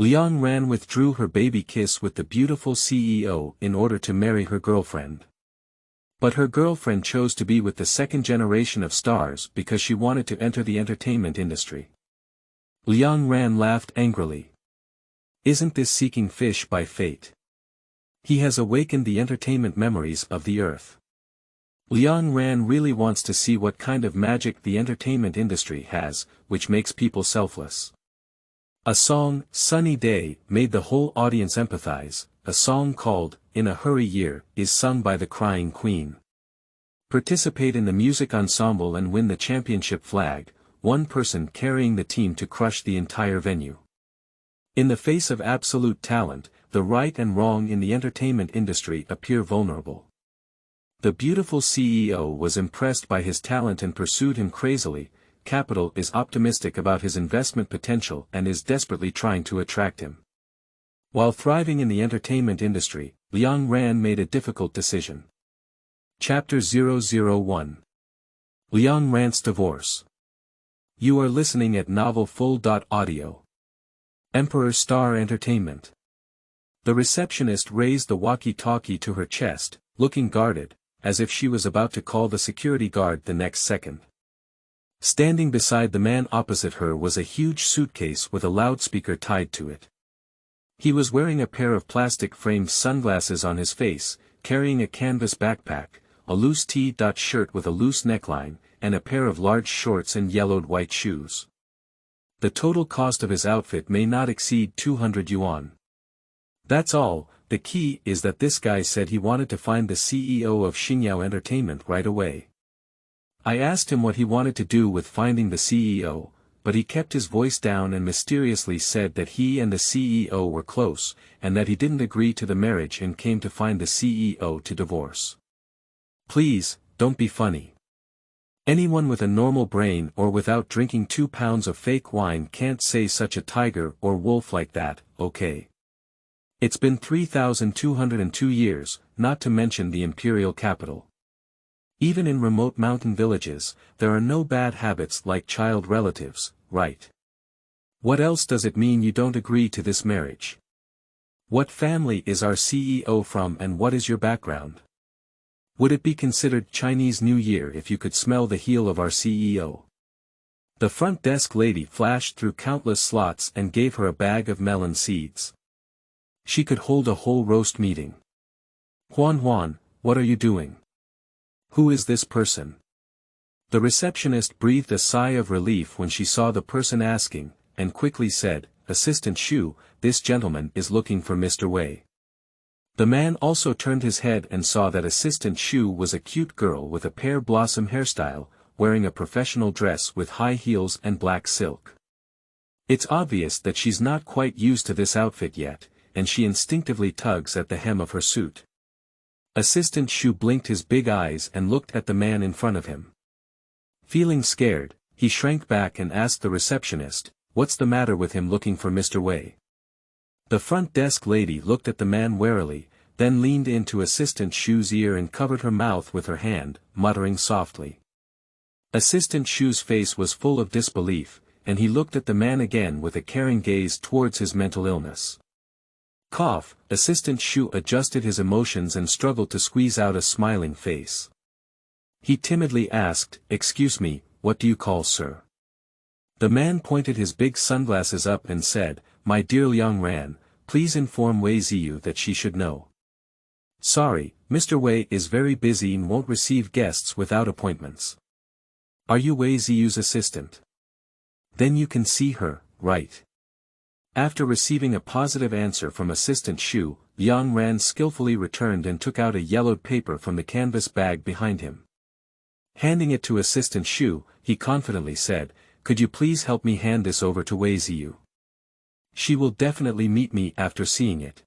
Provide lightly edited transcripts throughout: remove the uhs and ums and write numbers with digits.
Liang Ran withdrew her baby kiss with the beautiful CEO in order to marry her girlfriend. But her girlfriend chose to be with the second generation of stars because she wanted to enter the entertainment industry. Liang Ran laughed angrily. Isn't this seeking fish by fate? He has awakened the entertainment memories of the earth. Liang Ran really wants to see what kind of magic the entertainment industry has, which makes people selfless. A song, Sunny Day, made the whole audience empathize. A song called, In a Hurry Year, is sung by the Crying Queen. Participate in the music ensemble and win the championship flag, one person carrying the team to crush the entire venue. In the face of absolute talent, the right and wrong in the entertainment industry appear vulnerable. The beautiful CEO was impressed by his talent and pursued him crazily. Capital is optimistic about his investment potential and is desperately trying to attract him. While thriving in the entertainment industry, Liang Ran made a difficult decision. Chapter 001. Liang Ran's Divorce. You are listening at novelfull.audio. Emperor Star Entertainment. The receptionist raised the walkie-talkie to her chest, looking guarded, as if she was about to call the security guard the next second. Standing beside the man opposite her was a huge suitcase with a loudspeaker tied to it. He was wearing a pair of plastic-framed sunglasses on his face, carrying a canvas backpack, a loose T-shirt with a loose neckline, and a pair of large shorts and yellowed white shoes. The total cost of his outfit may not exceed 200 yuan. That's all. The key is that this guy said he wanted to find the CEO of Xingyao Entertainment right away. I asked him what he wanted to do with finding the CEO, but he kept his voice down and mysteriously said that he and the CEO were close, and that he didn't agree to the marriage and came to find the CEO to divorce. Please, don't be funny. Anyone with a normal brain or without drinking 2 pounds of fake wine can't say such a tiger or wolf like that, okay? It's been 3,202 years, not to mention the imperial capital. Even in remote mountain villages, there are no bad habits like child relatives, right? What else does it mean you don't agree to this marriage? What family is our CEO from and what is your background? Would it be considered Chinese New Year if you could smell the heel of our CEO? The front desk lady flashed through countless slots and gave her a bag of melon seeds. She could hold a whole roast meeting. Huan, what are you doing? Who is this person? The receptionist breathed a sigh of relief when she saw the person asking, and quickly said, Assistant Xue, this gentleman is looking for Mr. Wei. The man also turned his head and saw that Assistant Xue was a cute girl with a pear blossom hairstyle, wearing a professional dress with high heels and black silk. It's obvious that she's not quite used to this outfit yet, and she instinctively tugs at the hem of her suit. Assistant Xue blinked his big eyes and looked at the man in front of him. Feeling scared, he shrank back and asked the receptionist, what's the matter with him looking for Mr. Wei? The front desk lady looked at the man warily, then leaned into Assistant Xue's ear and covered her mouth with her hand, muttering softly. Assistant Xue's face was full of disbelief, and he looked at the man again with a caring gaze towards his mental illness. Cough, Assistant Xue adjusted his emotions and struggled to squeeze out a smiling face. He timidly asked, Excuse me, what do you call sir? The man pointed his big sunglasses up and said, My dear Liang Ran, please inform Wei Ziyu that she should know. Sorry, Mr. Wei is very busy and won't receive guests without appointments. Are you Wei Ziyu's assistant? Then you can see her, right? After receiving a positive answer from Assistant Xue, Liang Ran skillfully returned and took out a yellowed paper from the canvas bag behind him. Handing it to Assistant Xue, he confidently said, Could you please help me hand this over to Wei Ziyu? She will definitely meet me after seeing it.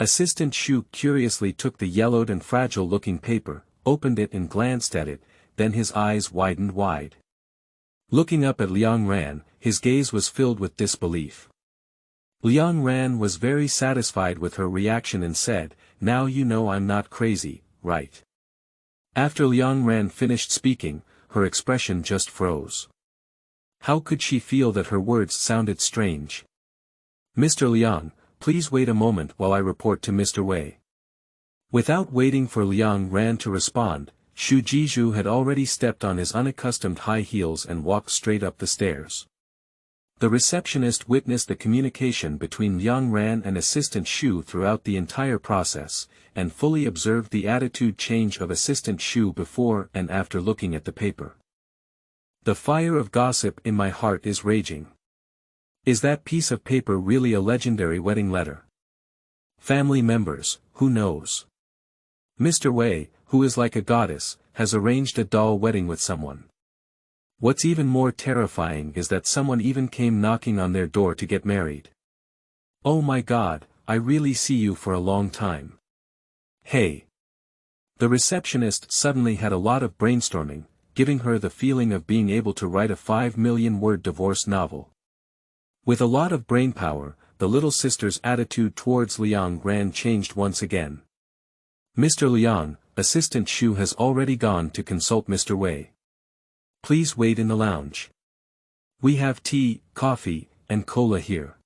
Assistant Xue curiously took the yellowed and fragile-looking paper, opened it and glanced at it, then his eyes widened wide. Looking up at Liang Ran, his gaze was filled with disbelief. Liang Ran was very satisfied with her reaction and said, Now you know I'm not crazy, right? After Liang Ran finished speaking, her expression just froze. How could she feel that her words sounded strange? Mr. Liang, please wait a moment while I report to Mr. Wei. Without waiting for Liang Ran to respond, Xue Yinuo had already stepped on his unaccustomed high heels and walked straight up the stairs. The receptionist witnessed the communication between Liang Ran and assistant Xue throughout the entire process, and fully observed the attitude change of assistant Xue before and after looking at the paper. The fire of gossip in my heart is raging. Is that piece of paper really a legendary wedding letter? Family members, who knows? Mr. Wei, who is like a goddess, has arranged a doll wedding with someone. What's even more terrifying is that someone even came knocking on their door to get married. Oh my God, I really see you for a long time. Hey. The receptionist suddenly had a lot of brainstorming, giving her the feeling of being able to write a 5 million-word divorce novel. With a lot of brainpower, the little sister's attitude towards Liang Ran changed once again. Mr. Liang, Assistant Xue has already gone to consult Mr. Wei. Please wait in the lounge. We have tea, coffee, and cola here.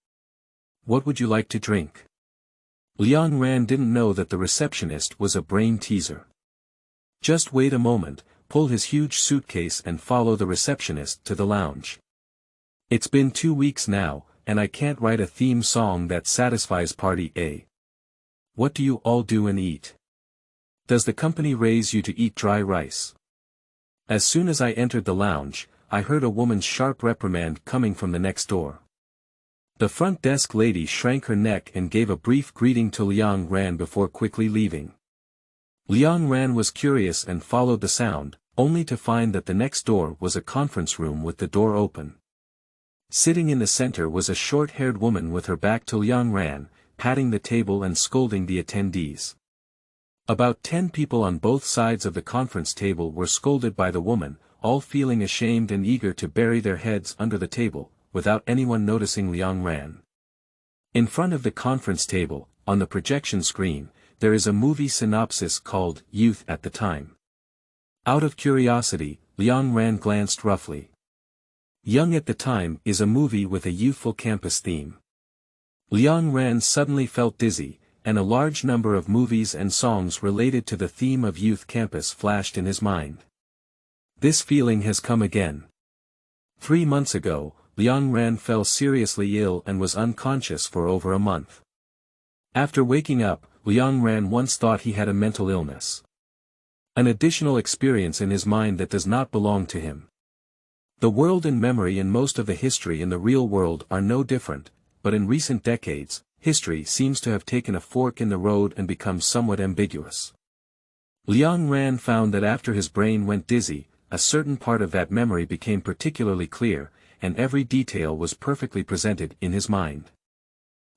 What would you like to drink? Liang Ran didn't know that the receptionist was a brain teaser. Just wait a moment, pull his huge suitcase and follow the receptionist to the lounge. It's been 2 weeks now, and I can't write a theme song that satisfies party A. What do you all do and eat? Does the company raise you to eat dry rice? As soon as I entered the lounge, I heard a woman's sharp reprimand coming from the next door. The front desk lady shrank her neck and gave a brief greeting to Liang Ran before quickly leaving. Liang Ran was curious and followed the sound, only to find that the next door was a conference room with the door open. Sitting in the center was a short-haired woman with her back to Liang Ran, patting the table and scolding the attendees. About 10 people on both sides of the conference table were scolded by the woman, all feeling ashamed and eager to bury their heads under the table, without anyone noticing Liang Ran. In front of the conference table, on the projection screen, there is a movie synopsis called Youth at the Time. Out of curiosity, Liang Ran glanced roughly. Young at the Time is a movie with a youthful campus theme. Liang Ran suddenly felt dizzy, and a large number of movies and songs related to the theme of youth campus flashed in his mind. This feeling has come again. 3 months ago, Liang Ran fell seriously ill and was unconscious for over a month. After waking up, Liang Ran once thought he had a mental illness. An additional experience in his mind that does not belong to him. The world and memory and most of the history in the real world are no different, but in recent decades, history seems to have taken a fork in the road and become somewhat ambiguous. Liang Ran found that after his brain went dizzy, a certain part of that memory became particularly clear, and every detail was perfectly presented in his mind.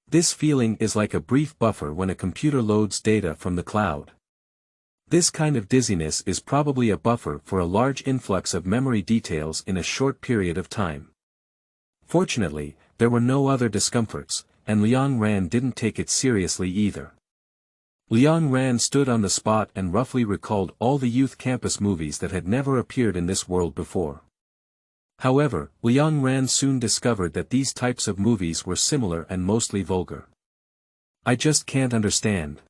This feeling is like a brief buffer when a computer loads data from the cloud. This kind of dizziness is probably a buffer for a large influx of memory details in a short period of time. Fortunately, there were no other discomforts, and Liang Ran didn't take it seriously either. Liang Ran stood on the spot and roughly recalled all the youth campus movies that had never appeared in this world before. However, Liang Ran soon discovered that these types of movies were similar and mostly vulgar. I just can't understand.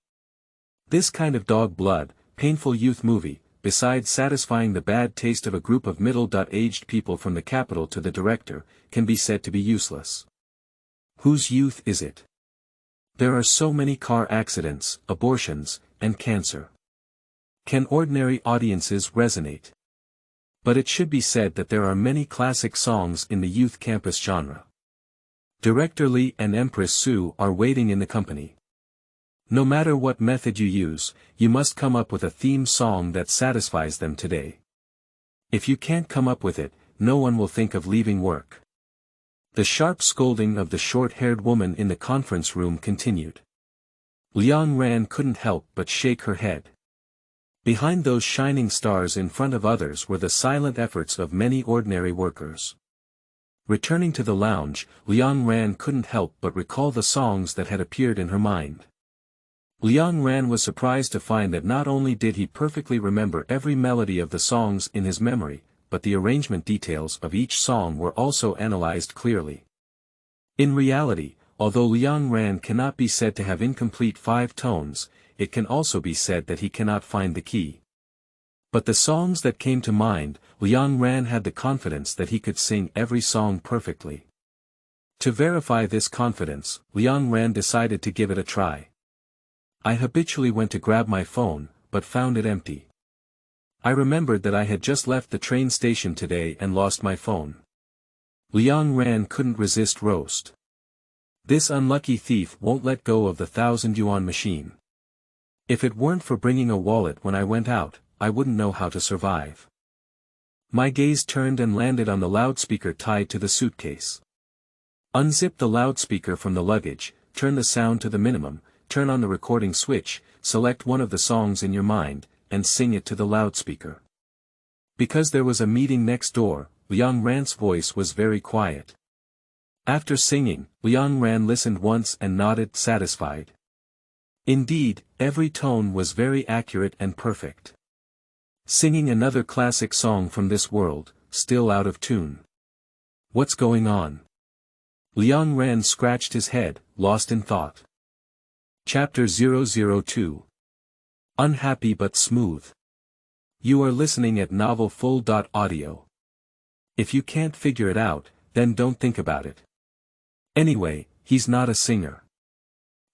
This kind of dog blood, painful youth movie, besides satisfying the bad taste of a group of middle-aged people from the capital to the director, can be said to be useless. Whose youth is it? There are so many car accidents, abortions, and cancer. Can ordinary audiences resonate? But it should be said that there are many classic songs in the youth campus genre. Director Li and Empress Su are waiting in the company. No matter what method you use, you must come up with a theme song that satisfies them today. If you can't come up with it, no one will think of leaving work. The sharp scolding of the short-haired woman in the conference room continued. Liang Ran couldn't help but shake her head. Behind those shining stars in front of others were the silent efforts of many ordinary workers. Returning to the lounge, Liang Ran couldn't help but recall the songs that had appeared in her mind. Liang Ran was surprised to find that not only did he perfectly remember every melody of the songs in his memory, but the arrangement details of each song were also analyzed clearly. In reality, although Liang Ran cannot be said to have incomplete 5 tones, it can also be said that he cannot find the key. But the songs that came to mind, Liang Ran had the confidence that he could sing every song perfectly. To verify this confidence, Liang Ran decided to give it a try. I habitually went to grab my phone, but found it empty. I remembered that I had just left the train station today and lost my phone. Liang Ran couldn't resist roast. This unlucky thief won't let go of the 1,000 yuan machine. If it weren't for bringing a wallet when I went out, I wouldn't know how to survive. My gaze turned and landed on the loudspeaker tied to the suitcase. Unzip the loudspeaker from the luggage, turn the sound to the minimum, turn on the recording switch, select one of the songs in your mind, and sing it to the loudspeaker. Because there was a meeting next door, Liang Ran's voice was very quiet. After singing, Liang Ran listened once and nodded satisfied. Indeed, every tone was very accurate and perfect. Singing another classic song from this world, still out of tune. What's going on? Liang Ran scratched his head, lost in thought. Chapter 002. Unhappy but smooth. You are listening at novelfull.audio. If you can't figure it out, then don't think about it. Anyway, he's not a singer.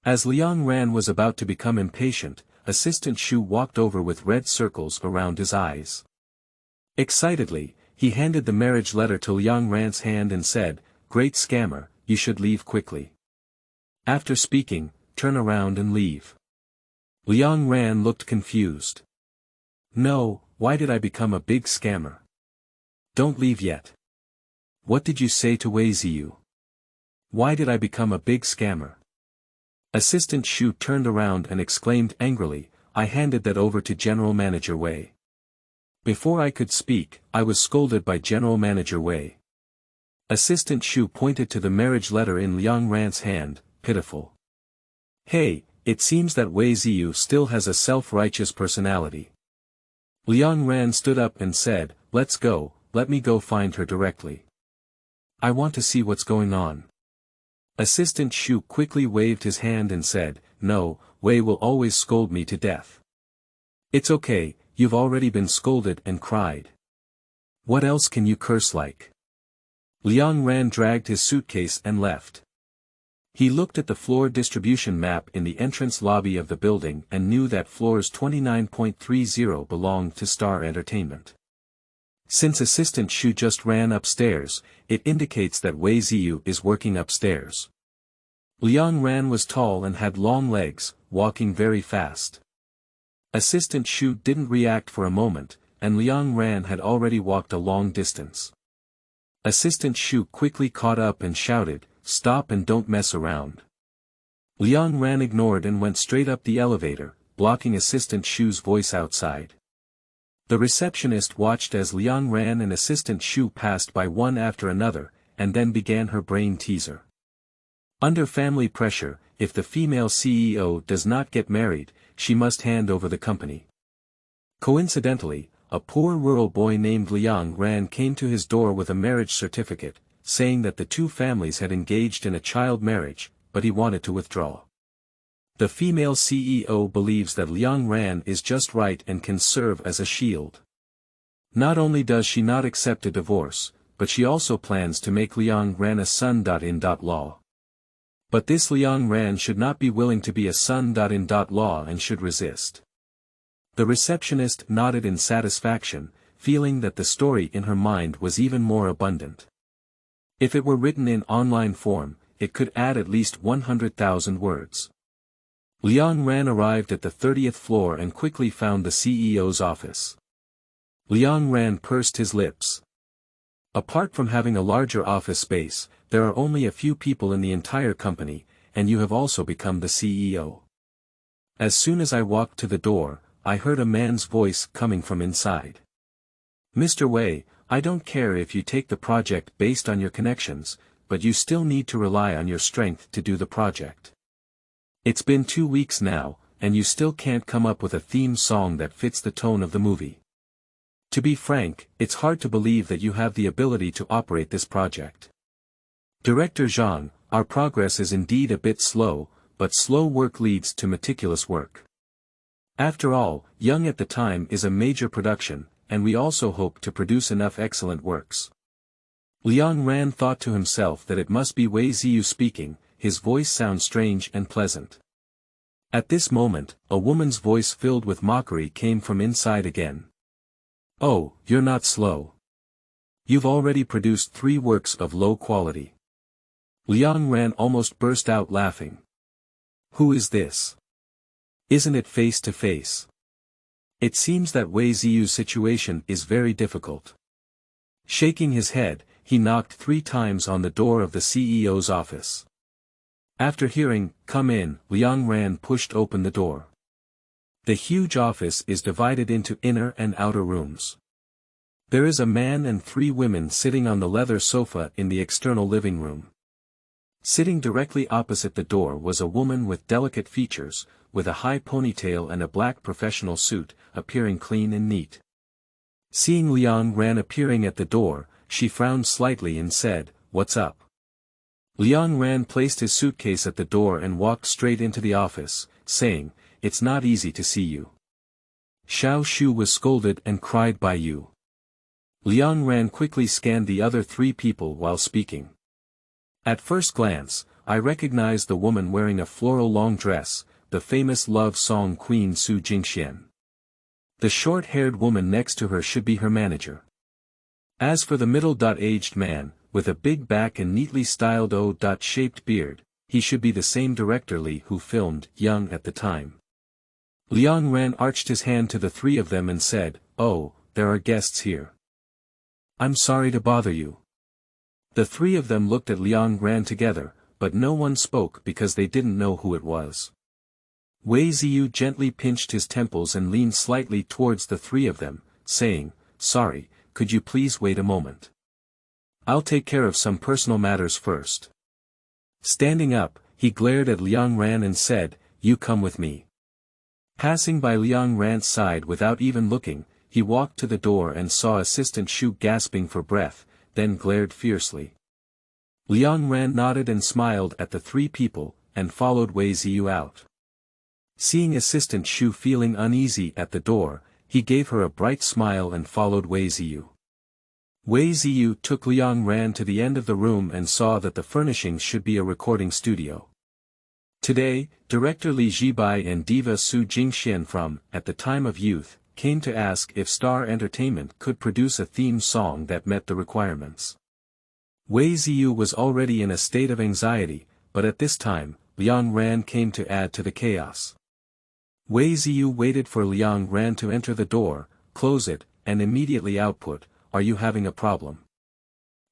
As Liang Ran was about to become impatient, Assistant Xue walked over with red circles around his eyes. Excitedly, he handed the marriage letter to Liang Ran's hand and said, "Great scammer, you should leave quickly. After speaking, turn around and leave." Liang Ran looked confused. "No, why did I become a big scammer? Don't leave yet. What did you say to Xue Yinuo? Why did I become a big scammer?" Assistant Xue turned around and exclaimed angrily, "I handed that over to General Manager Wei. Before I could speak, I was scolded by General Manager Wei." Assistant Xue pointed to the marriage letter in Liang Ran's hand, pitiful. "Hey, it seems that Xue Yinuo still has a self-righteous personality." Liang Ran stood up and said, "Let's go, let me go find her directly. I want to see what's going on." Assistant Xue quickly waved his hand and said, "No, Wei will always scold me to death." "It's okay, you've already been scolded and cried. What else can you curse like?" Liang Ran dragged his suitcase and left. He looked at the floor distribution map in the entrance lobby of the building and knew that floors 29.30 belonged to Star Entertainment. Since Assistant Xue just ran upstairs, it indicates that Xue Yinuo is working upstairs. Liang Ran was tall and had long legs, walking very fast. Assistant Xue didn't react for a moment, and Liang Ran had already walked a long distance. Assistant Xue quickly caught up and shouted, "Stop and don't mess around." Liang Ran ignored and went straight up the elevator, blocking Assistant Xue's voice outside. The receptionist watched as Liang Ran and Assistant Xue passed by one after another, and then began her brain teaser. Under family pressure, if the female CEO does not get married, she must hand over the company. Coincidentally, a poor rural boy named Liang Ran came to his door with a marriage certificate, saying that the two families had engaged in a child marriage, but he wanted to withdraw. The female CEO believes that Liang Ran is just right and can serve as a shield. Not only does she not accept a divorce, but she also plans to make Liang Ran a son.in.law. But this Liang Ran should not be willing to be a son.in.law and should resist. The receptionist nodded in satisfaction, feeling that the story in her mind was even more abundant. If it were written in online form, it could add at least 100,000 words. Liang Ran arrived at the 30th floor and quickly found the CEO's office. Liang Ran pursed his lips. Apart from having a larger office space, there are only a few people in the entire company, and you have also become the CEO. As soon as I walked to the door, I heard a man's voice coming from inside. "Mr. Wei, I don't care if you take the project based on your connections, but you still need to rely on your strength to do the project. It's been 2 weeks now, and you still can't come up with a theme song that fits the tone of the movie. To be frank, it's hard to believe that you have the ability to operate this project. Director Zhang, our progress is indeed a bit slow, but slow work leads to meticulous work. After all, Young at the time is a major production, and we also hope to produce enough excellent works. Liang Ran thought to himself that it must be Wei Ziyu speaking, his voice sounds strange and pleasant. At this moment, a woman's voice filled with mockery came from inside again. Oh, you're not slow. You've already produced 3 works of low quality. Liang Ran almost burst out laughing. Who is this? Isn't it face to face? It seems that Wei Ziyu's situation is very difficult. Shaking his head, he knocked 3 times on the door of the CEO's office. After hearing, "Come in," Liang Ran pushed open the door. The huge office is divided into inner and outer rooms. There is a man and 3 women sitting on the leather sofa in the external living room. Sitting directly opposite the door was a woman with delicate features, with a high ponytail and a black professional suit, appearing clean and neat. Seeing Liang Ran appearing at the door, she frowned slightly and said, "What's up?" Liang Ran placed his suitcase at the door and walked straight into the office, saying, "It's not easy to see you. Xiao Shu was scolded and cried by you." Liang Ran quickly scanned the other 3 people while speaking. At first glance, I recognized the woman wearing a floral long dress, the famous love song queen Su Jingxian. The short-haired woman next to her should be her manager. As for the middle-aged man, with a big back and neatly styled O-shaped beard, he should be the same director Li who filmed Young at the time. Liang Ran arched his hand to the 3 of them and said, "Oh, there are guests here. I'm sorry to bother you." The 3 of them looked at Liang Ran together, but no one spoke because they didn't know who it was. Wei Ziyu gently pinched his temples and leaned slightly towards the 3 of them, saying, "Sorry, could you please wait a moment? I'll take care of some personal matters first." Standing up, he glared at Liang Ran and said, "You come with me." Passing by Liang Ran's side without even looking, he walked to the door and saw Assistant Shu gasping for breath, then glared fiercely. Liang Ran nodded and smiled at the 3 people, and followed Wei Ziyu out. Seeing Assistant Shu feeling uneasy at the door, he gave her a bright smile and followed Wei Ziyu. Wei Ziyu took Liang Ran to the end of the room and saw that the furnishings should be a recording studio. Today, director Li Jibai and diva Su Jingxian from At the Time of Youth came to ask if Star Entertainment could produce a theme song that met the requirements. Wei Ziyu was already in a state of anxiety, but at this time, Liang Ran came to add to the chaos. Wei Ziyu waited for Liang Ran to enter the door, close it, and immediately output, "Are you having a problem?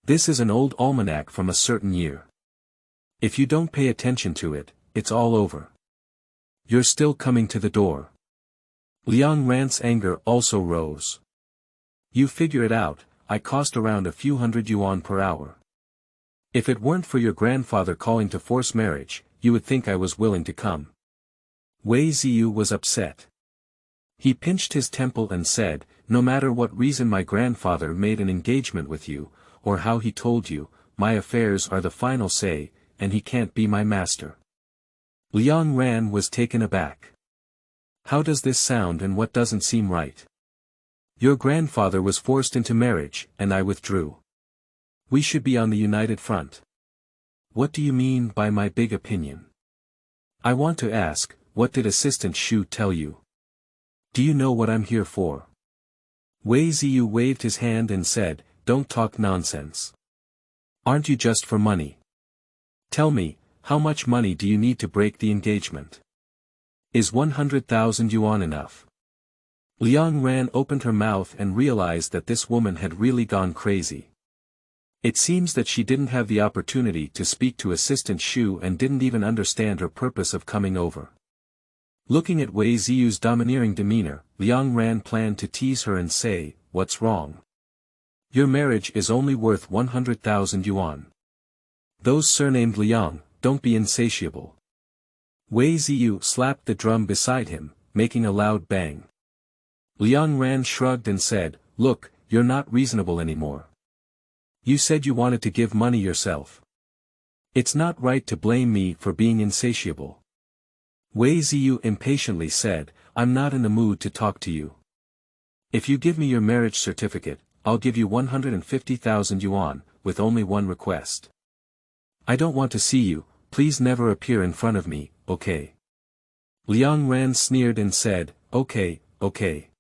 This is an old almanac from a certain year. If you don't pay attention to it, it's all over. You're still coming to the door." Liang Ran's anger also rose. "You figure it out, I cost around a few hundred yuan per hour. If it weren't for your grandfather calling to force marriage, you would think I was willing to come." Wei Ziyu was upset. He pinched his temple and said, "No matter what reason my grandfather made an engagement with you, or how he told you, my affairs are the final say, and he can't be my master." Liang Ran was taken aback. "How does this sound and what doesn't seem right? Your grandfather was forced into marriage, and I withdrew. We should be on the united front. What do you mean by my big opinion? I want to ask, what did Assistant Shu tell you? Do you know what I'm here for?" Wei Ziyu waved his hand and said, "Don't talk nonsense. Aren't you just for money? Tell me, how much money do you need to break the engagement? Is 100,000 yuan enough?" Liang Ran opened her mouth and realized that this woman had really gone crazy. It seems that she didn't have the opportunity to speak to Assistant Shu and didn't even understand her purpose of coming over. Looking at Wei Ziyu's domineering demeanor, Liang Ran planned to tease her and say, "What's wrong? Your marriage is only worth 100,000 yuan. Those surnamed Liang, don't be insatiable." Wei Ziyu slapped the drum beside him, making a loud bang. Liang Ran shrugged and said, "Look, you're not reasonable anymore. You said you wanted to give money yourself. It's not right to blame me for being insatiable. Wei Ziyu impatiently said, I'm not in the mood to talk to you. If you give me your marriage certificate, I'll give you 150,000 yuan, with only one request. I don't want to see you, please never appear in front of me, okay? Liang Ran sneered and said, okay, okay.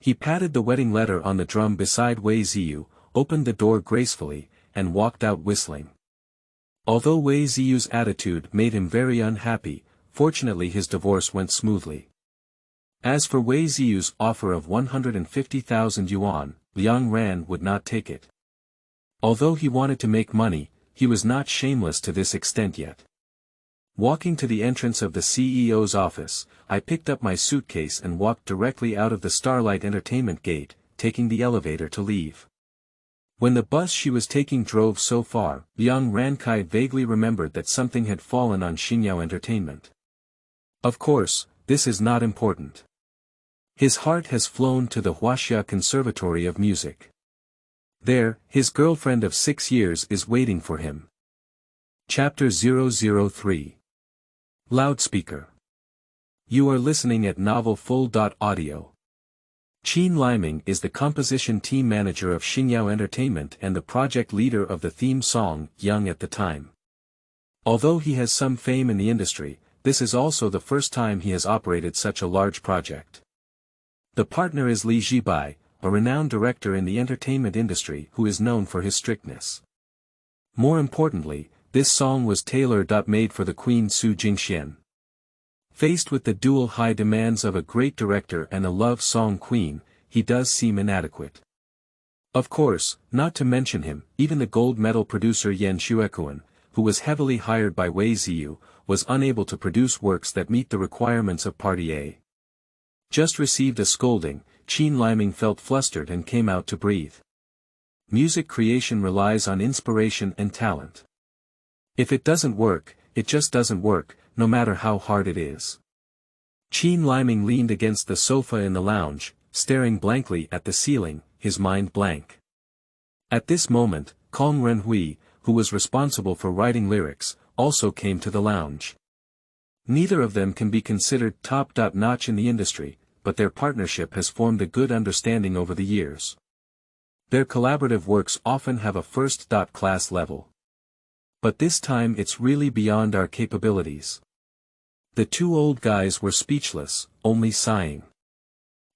He patted the wedding letter on the drum beside Wei Ziyu, opened the door gracefully, and walked out whistling. Although Wei Ziyu's attitude made him very unhappy, fortunately his divorce went smoothly. As for Wei Ziyu's offer of 150,000 yuan, Liang Ran would not take it. Although he wanted to make money, he was not shameless to this extent yet. Walking to the entrance of the CEO's office, I picked up my suitcase and walked directly out of the Starlight Entertainment gate, taking the elevator to leave. When the bus she was taking drove so far, Liang Rankai vaguely remembered that something had fallen on Xingyao Entertainment. Of course, this is not important. His heart has flown to the Huaxia Conservatory of Music. There, his girlfriend of 6 years is waiting for him. Chapter 003. Loudspeaker. You are listening at Novel Full.audio. Qin Liming is the composition team manager of Xingyao Entertainment and the project leader of the theme song, Young at the Time. Although he has some fame in the industry, this is also the first time he has operated such a large project. The partner is Li Zhibai, a renowned director in the entertainment industry who is known for his strictness. More importantly, this song was tailor-made for the Queen Su Jingxian. Faced with the dual high demands of a great director and a love song queen, he does seem inadequate. Of course, not to mention him, even the gold medal producer Yan Xuekuan, who was heavily hired by Wei Ziyu, was unable to produce works that meet the requirements of Party A. Just received a scolding, Qin Liming felt flustered and came out to breathe. Music creation relies on inspiration and talent. If it doesn't work, it just doesn't work, no matter how hard it is. Qin Liming leaned against the sofa in the lounge, staring blankly at the ceiling, his mind blank. At this moment, Kong Renhui, who was responsible for writing lyrics, also came to the lounge. Neither of them can be considered top-notch in the industry, but their partnership has formed a good understanding over the years. Their collaborative works often have a first-class level. But this time it's really beyond our capabilities. The two old guys were speechless, only sighing.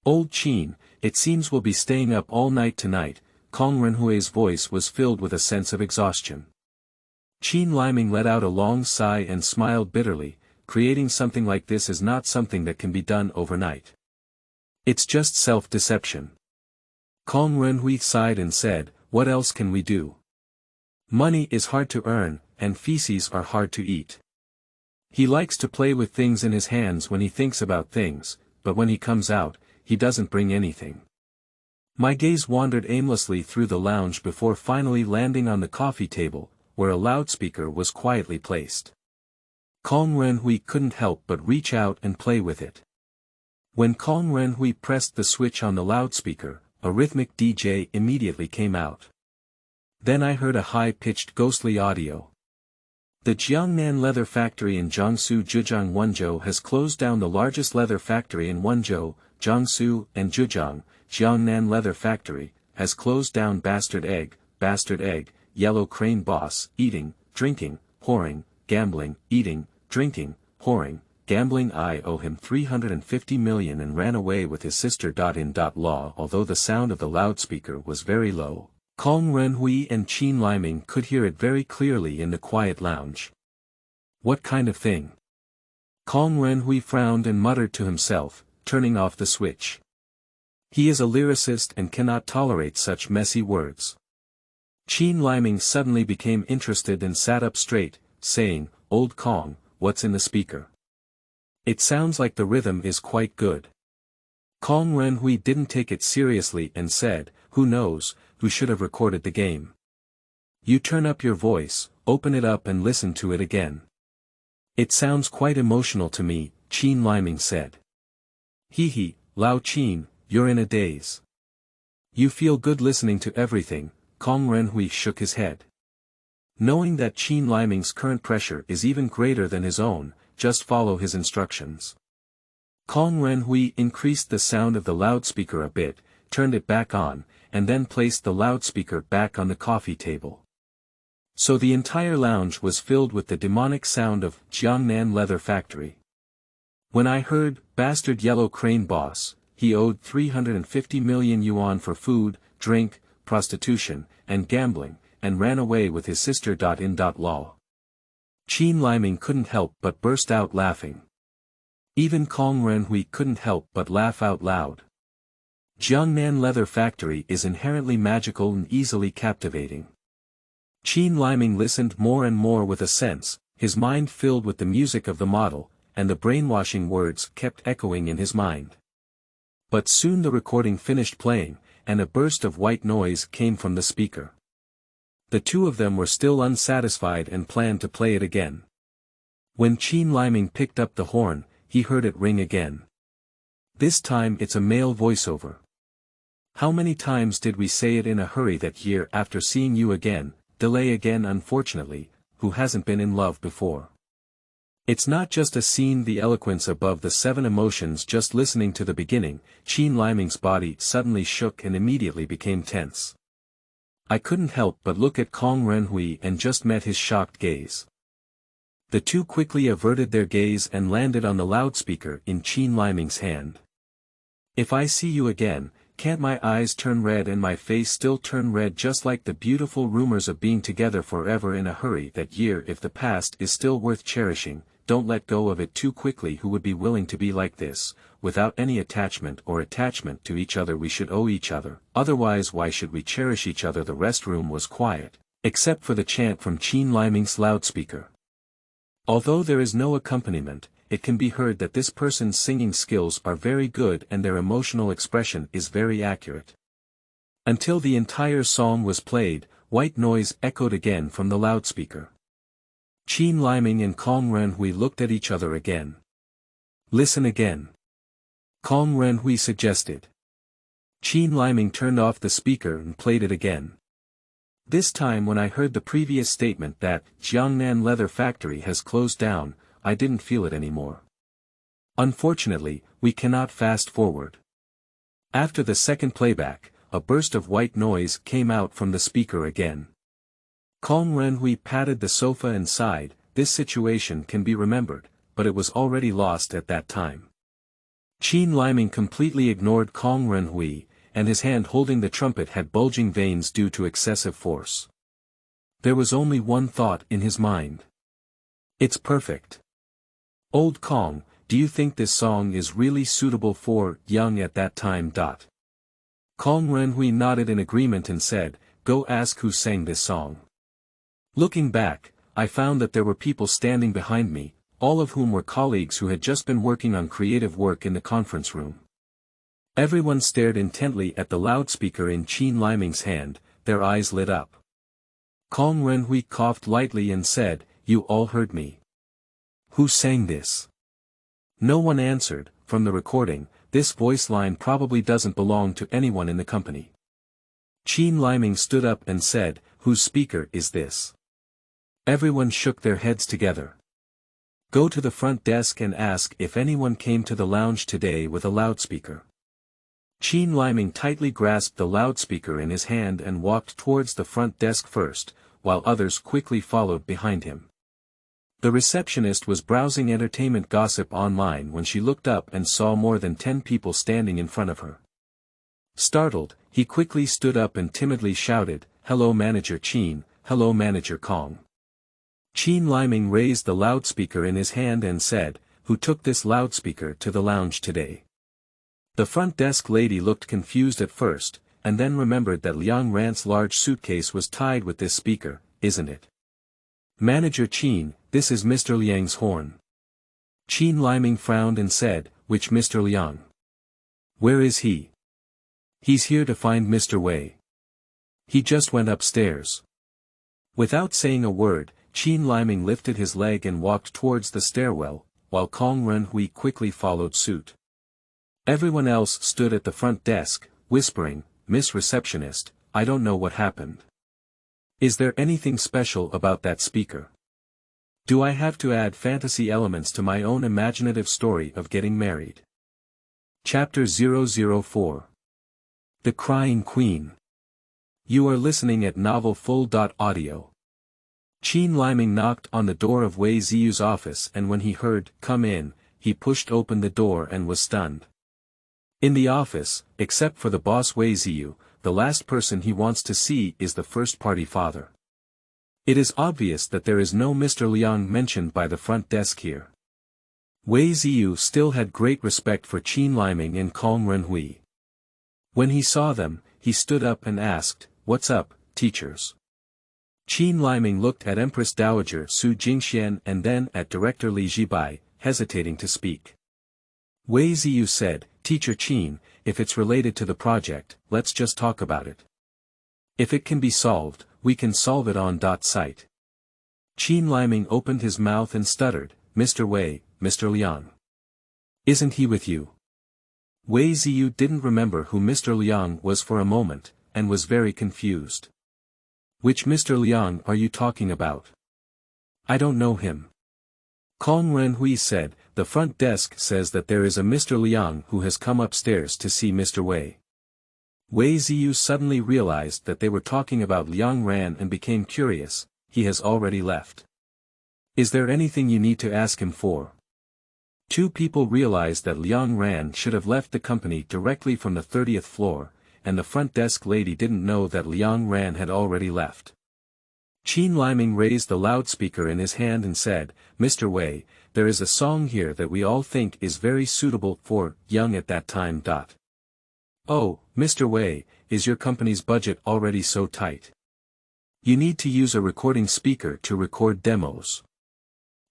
Old Qin, it seems we'll be staying up all night tonight. Kong Renhui's voice was filled with a sense of exhaustion. Qin Liming let out a long sigh and smiled bitterly. Creating something like this is not something that can be done overnight. It's just self-deception. Kong Renhui sighed and said, what else can we do? Money is hard to earn, and feces are hard to eat. He likes to play with things in his hands when he thinks about things, but when he comes out, he doesn't bring anything. My gaze wandered aimlessly through the lounge before finally landing on the coffee table, where a loudspeaker was quietly placed. Kong Renhui couldn't help but reach out and play with it. When Kong Renhui pressed the switch on the loudspeaker, a rhythmic DJ immediately came out. Then I heard a high-pitched ghostly audio. The Jiangnan leather factory in Jiangsu Zhejiang Wenzhou has closed down the largest leather factory in Wenzhou, Jiangsu, and Zhejiang. Jiangnan leather factory has closed down bastard egg, yellow crane boss, eating, drinking, whoring, gambling, eating, drinking, whoring, gambling. I owe him 350 million and ran away with his sister. Law. Although the sound of the loudspeaker was very low, Kong Renhui and Qin Liming could hear it very clearly in the quiet lounge. What kind of thing? Kong Renhui frowned and muttered to himself, turning off the switch. He is a lyricist and cannot tolerate such messy words. Qin Liming suddenly became interested and sat up straight, saying, Old Kong, what's in the speaker? It sounds like the rhythm is quite good. Kong Renhui didn't take it seriously and said, who knows, we should have recorded the game. You turn up your voice, open it up and listen to it again. It sounds quite emotional to me, Qin Liming said. Hee, Lao Qin, you're in a daze. You feel good listening to everything. Kong Renhui shook his head. Knowing that Qin Liming's current pressure is even greater than his own, just follow his instructions. Kong Renhui increased the sound of the loudspeaker a bit, turned it back on, and then placed the loudspeaker back on the coffee table. So the entire lounge was filled with the demonic sound of Jiangnan Leather Factory. When I heard, bastard Yellow Crane boss, he owed 350 million yuan for food, drink, prostitution, and gambling, and ran away with his sister. Law. Qin Liming couldn't help but burst out laughing. Even Kong Renhui couldn't help but laugh out loud. Jiangnan Leather Factory is inherently magical and easily captivating. Qin Liming listened more and more with a sense, his mind filled with the music of the model, and the brainwashing words kept echoing in his mind. But soon the recording finished playing, and a burst of white noise came from the speaker. The two of them were still unsatisfied and planned to play it again. When Qin Liming picked up the horn, he heard it ring again. This time it's a male voiceover. How many times did we say it in a hurry that year after seeing you again, delay again unfortunately, who hasn't been in love before? It's not just a scene, the eloquence above the 7 emotions. Just listening to the beginning, Qin Liming's body suddenly shook and immediately became tense. I couldn't help but look at Kong Renhui and just met his shocked gaze. The two quickly averted their gaze and landed on the loudspeaker in Qin Liming's hand. If I see you again, can't my eyes turn red and my face still turn red, just like the beautiful rumors of being together forever in a hurry that year? If the past is still worth cherishing, don't let go of it too quickly. Who would be willing to be like this, without any attachment to each other? We should owe each other, otherwise why should we cherish each other? The restroom was quiet, except for the chant from Qin Liming's loudspeaker. Although there is no accompaniment, it can be heard that this person's singing skills are very good and their emotional expression is very accurate. Until the entire song was played, white noise echoed again from the loudspeaker. Qin Liming and Kong Renhui looked at each other again. Listen again. Kong Renhui suggested. Qin Liming turned off the speaker and played it again. This time when I heard the previous statement that Jiangnan Leather Factory has closed down, I didn't feel it anymore. Unfortunately, we cannot fast forward. After the second playback, a burst of white noise came out from the speaker again. Kong Renhui patted the sofa and sighed. This situation can be remembered, but it was already lost at that time. Qin Liming completely ignored Kong Renhui, and his hand holding the trumpet had bulging veins due to excessive force. There was only one thought in his mind. It's perfect. Old Kong, do you think this song is really suitable for young at that time? Kong Renhui nodded in agreement and said, go ask who sang this song. Looking back, I found that there were people standing behind me, all of whom were colleagues who had just been working on creative work in the conference room. Everyone stared intently at the loudspeaker in Qin Liming's hand, their eyes lit up. Kong Renhui coughed lightly and said, you all heard me. Who sang this? No one answered. From the recording, this voice line probably doesn't belong to anyone in the company. Qin Liming stood up and said, whose speaker is this? Everyone shook their heads together. Go to the front desk and ask if anyone came to the lounge today with a loudspeaker. Qin Liming tightly grasped the loudspeaker in his hand and walked towards the front desk first, while others quickly followed behind him. The receptionist was browsing entertainment gossip online when she looked up and saw more than 10 people standing in front of her. Startled, he quickly stood up and timidly shouted, hello Manager Qin, hello Manager Kong. Qin Liming raised the loudspeaker in his hand and said, who took this loudspeaker to the lounge today? The front desk lady looked confused at first, and then remembered that Liang Ran's large suitcase was tied with this speaker. Isn't it? Manager Qin, this is Mr. Liang's horn. Qin Liming frowned and said, which Mr. Liang? Where is he? He's here to find Mr. Wei. He just went upstairs. Without saying a word, Qin Liming lifted his leg and walked towards the stairwell, while Kong Renhui quickly followed suit. Everyone else stood at the front desk, whispering, Miss Receptionist, I don't know what happened. Is there anything special about that speaker? Do I have to add fantasy elements to my own imaginative story of getting married? Chapter 004. The Crying Queen. You are listening at Novel Full.audio. Qin Liming knocked on the door of Wei Ziyu's office, and when he heard, "Come in," he pushed open the door and was stunned. In the office, except for the boss Wei Ziyu, the last person he wants to see is the first-party father. It is obvious that there is no Mr. Liang mentioned by the front desk here. Wei Ziyu still had great respect for Qin Liming and Kong Renhui. When he saw them, he stood up and asked, "What's up, teachers?" Qin Liming looked at Empress Dowager Su Jingxian and then at Director Li Jibai, hesitating to speak. Wei Ziyu said, "Teacher Qin, if it's related to the project, let's just talk about it. If it can be solved, we can solve it on site." Qin Liming opened his mouth and stuttered, "Mr. Wei, Mr. Liang. Isn't he with you?" Wei Ziyu didn't remember who Mr. Liang was for a moment, and was very confused. "Which Mr. Liang are you talking about? I don't know him." Kong Renhui said, "The front desk says that there is a Mr. Liang who has come upstairs to see Mr. Wei." Wei Ziyu suddenly realized that they were talking about Liang Ran and became curious. "He has already left. Is there anything you need to ask him for?" Two people realized that Liang Ran should have left the company directly from the 30th floor, and the front desk lady didn't know that Liang Ran had already left. Qin Liming raised the loudspeaker in his hand and said, "Mr. Wei, there is a song here that we all think is very suitable for young at that time. Oh, Mr. Wei, is your company's budget already so tight? You need to use a recording speaker to record demos."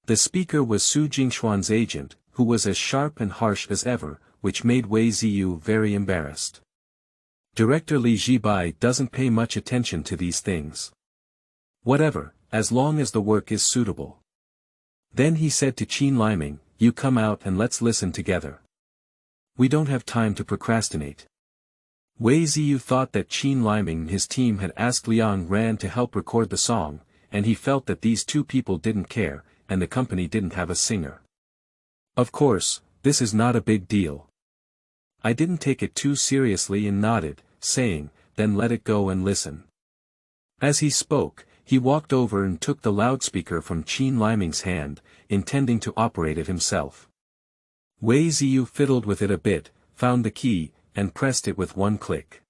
The speaker was Su Jingshuan's agent, who was as sharp and harsh as ever, which made Wei Ziyu very embarrassed. Director Li Jibai doesn't pay much attention to these things. Whatever, as long as the work is suitable. Then he said to Qin Liming, "You come out and let's listen together. We don't have time to procrastinate." Wei Ziyu thought that Qin Liming and his team had asked Liang Ran to help record the song, and he felt that these two people didn't care, and the company didn't have a singer. "Of course, this is not a big deal." I didn't take it too seriously and nodded, saying, "Then let it go and listen." As he spoke, he walked over and took the loudspeaker from Qin Liming's hand, intending to operate it himself. Wei Ziyu fiddled with it a bit, found the key, and pressed it with one click.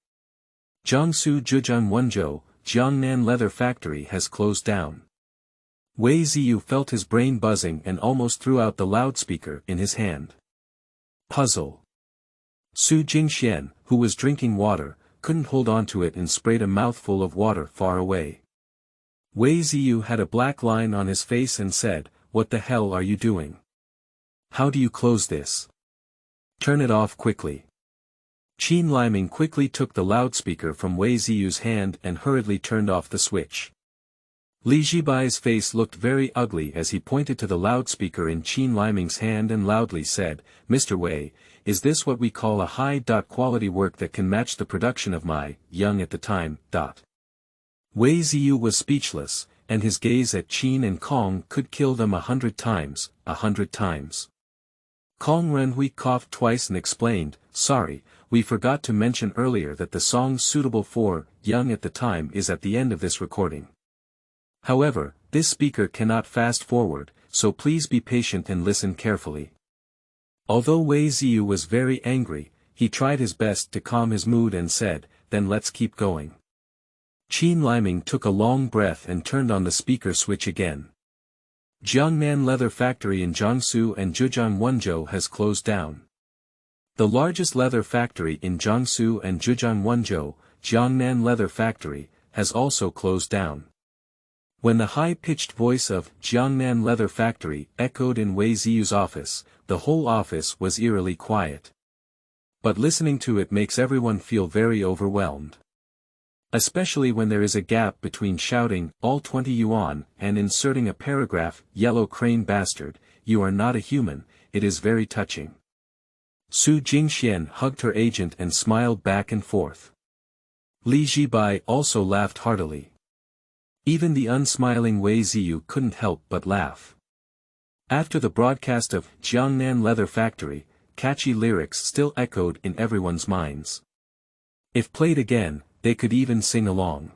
Jiangsu Zhejiang Wenzhou, Jiangnan Leather Factory has closed down. Wei Ziyu felt his brain buzzing and almost threw out the loudspeaker in his hand. Puzzle. Su Jingxian, who was drinking water, couldn't hold on to it and sprayed a mouthful of water far away. Wei Ziyu had a black line on his face and said, "What the hell are you doing? How do you close this? Turn it off quickly." Qin Liming quickly took the loudspeaker from Wei Ziyu's hand and hurriedly turned off the switch. Li Jibai's face looked very ugly as he pointed to the loudspeaker in Qin Liming's hand and loudly said, "Mr. Wei, is this what we call a high-quality work that can match the production of my, young at the time, Wei Ziyu was speechless, and his gaze at Qin and Kong could kill them 100 times, 100 times. Kong Renhui coughed twice and explained, "Sorry, we forgot to mention earlier that the song suitable for, young at the time is at the end of this recording. However, this speaker cannot fast forward, so please be patient and listen carefully." Although Wei Ziyu was very angry, he tried his best to calm his mood and said, "Then let's keep going." Qin Liming took a long breath and turned on the speaker switch again. Jiangnan Leather Factory in Jiangsu and Zhejiang Wenzhou has closed down. The largest leather factory in Jiangsu and Zhejiang Wenzhou, Jiangnan Leather Factory, has also closed down. When the high-pitched voice of Jiangnan Leather Factory echoed in Wei Ziyu's office, the whole office was eerily quiet. But listening to it makes everyone feel very overwhelmed. Especially when there is a gap between shouting, "All 20 yuan," and inserting a paragraph, "Yellow crane bastard, you are not a human," it is very touching. Su Jingxian hugged her agent and smiled back and forth. Li Jibai also laughed heartily. Even the unsmiling Wei Ziyu couldn't help but laugh. After the broadcast of Jiangnan Leather Factory, catchy lyrics still echoed in everyone's minds. If played again, they could even sing along.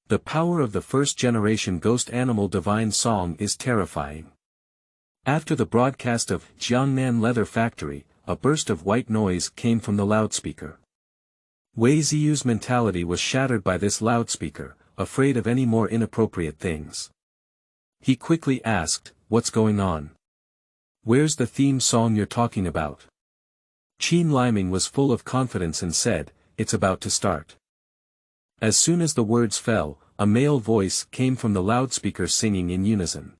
The power of the first-generation ghost animal divine song is terrifying. After the broadcast of Jiangnan Leather Factory, a burst of white noise came from the loudspeaker. Wei Ziyu's mentality was shattered by this loudspeaker, afraid of any more inappropriate things. He quickly asked, "What's going on? Where's the theme song you're talking about?" Qin Liming was full of confidence and said, "It's about to start." As soon as the words fell, a male voice came from the loudspeaker singing in unison.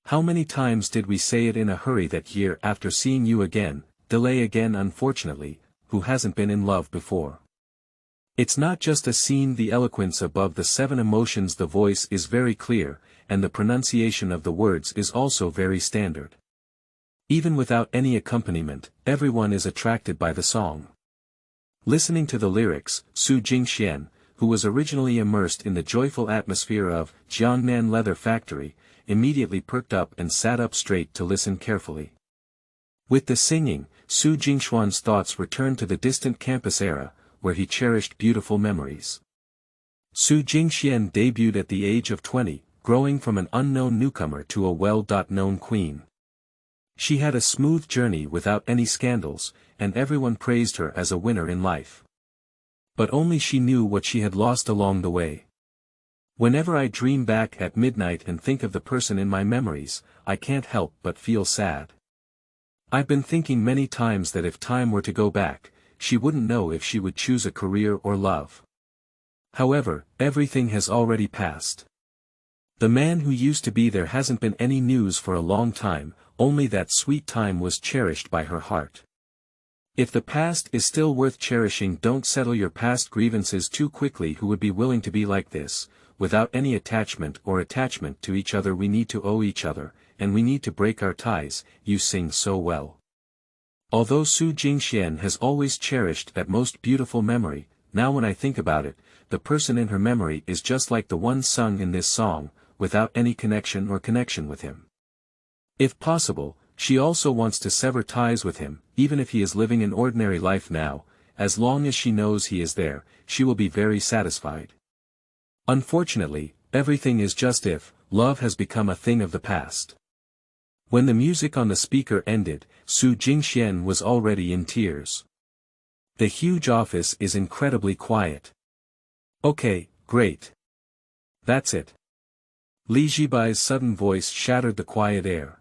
"How many times did we say it in a hurry that year after seeing you again, delay again unfortunately, who hasn't been in love before?" It's not just a scene, the eloquence above the 7 emotions, the voice is very clear, and the pronunciation of the words is also very standard. Even without any accompaniment, everyone is attracted by the song. Listening to the lyrics, Su Jingxian, who was originally immersed in the joyful atmosphere of Jiangnan Leather Factory, immediately perked up and sat up straight to listen carefully. With the singing, Su Jingxuan's thoughts returned to the distant campus era, where he cherished beautiful memories. Su Jingxian debuted at the age of 20, growing from an unknown newcomer to a well-known queen. She had a smooth journey without any scandals, and everyone praised her as a winner in life. But only she knew what she had lost along the way. "Whenever I dream back at midnight and think of the person in my memories, I can't help but feel sad. I've been thinking many times that if time were to go back, she wouldn't know if she would choose a career or love. However, everything has already passed. The man who used to be there hasn't been any news for a long time, only that sweet time was cherished by her heart. If the past is still worth cherishing, don't settle your past grievances too quickly. Who would be willing to be like this, without any attachment to each other? We need to owe each other, and we need to break our ties. You sing so well." Although Su Jingxian has always cherished that most beautiful memory, now when I think about it, the person in her memory is just like the one sung in this song, without any connection with him. If possible, she also wants to sever ties with him, even if he is living an ordinary life now. As long as she knows he is there, she will be very satisfied. Unfortunately, everything is just if, love has become a thing of the past. When the music on the speaker ended, Su Jingxian was already in tears. The huge office is incredibly quiet. "Okay, great. That's it." Li Jibai's sudden voice shattered the quiet air.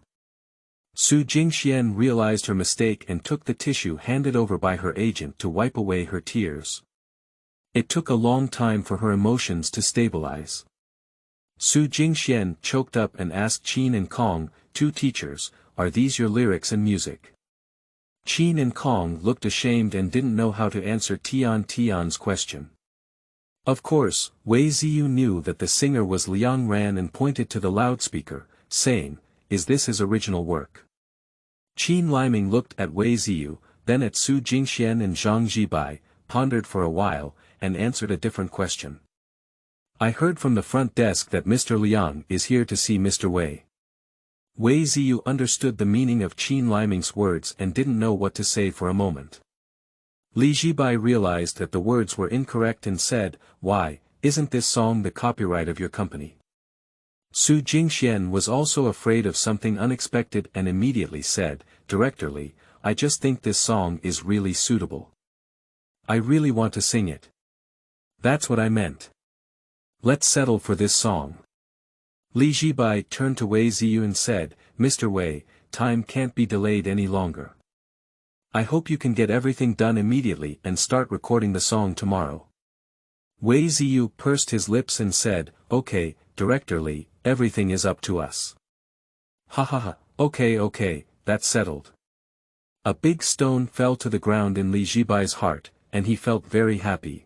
Su Jingxian realized her mistake and took the tissue handed over by her agent to wipe away her tears. It took a long time for her emotions to stabilize. Su Jingxian choked up and asked Qin and Kong, 2 teachers, "Are these your lyrics and music?" Qin and Kong looked ashamed and didn't know how to answer Tian's question. Of course, Wei Ziyu knew that the singer was Liang Ran and pointed to the loudspeaker, saying, "Is this his original work?" Qin Liming looked at Wei Ziyu, then at Su Jingxian and Zhang Jibai, pondered for a while, and answered a different question. "I heard from the front desk that Mr. Liang is here to see Mr. Wei." Wei Ziyu understood the meaning of Qin Liming's words and didn't know what to say for a moment. Li Jibai realized that the words were incorrect and said, "Why, isn't this song the copyright of your company?" Su Jingxian was also afraid of something unexpected and immediately said, "Director Li, I just think this song is really suitable. I really want to sing it. That's what I meant. Let's settle for this song." Li Jibai turned to Wei Ziyu and said, "Mr. Wei, time can't be delayed any longer. I hope you can get everything done immediately and start recording the song tomorrow." Wei Ziyu pursed his lips and said, "Okay, Director Li, everything is up to us." "Ha ha ha, okay, that's settled." A big stone fell to the ground in Li Jibai's heart, and he felt very happy.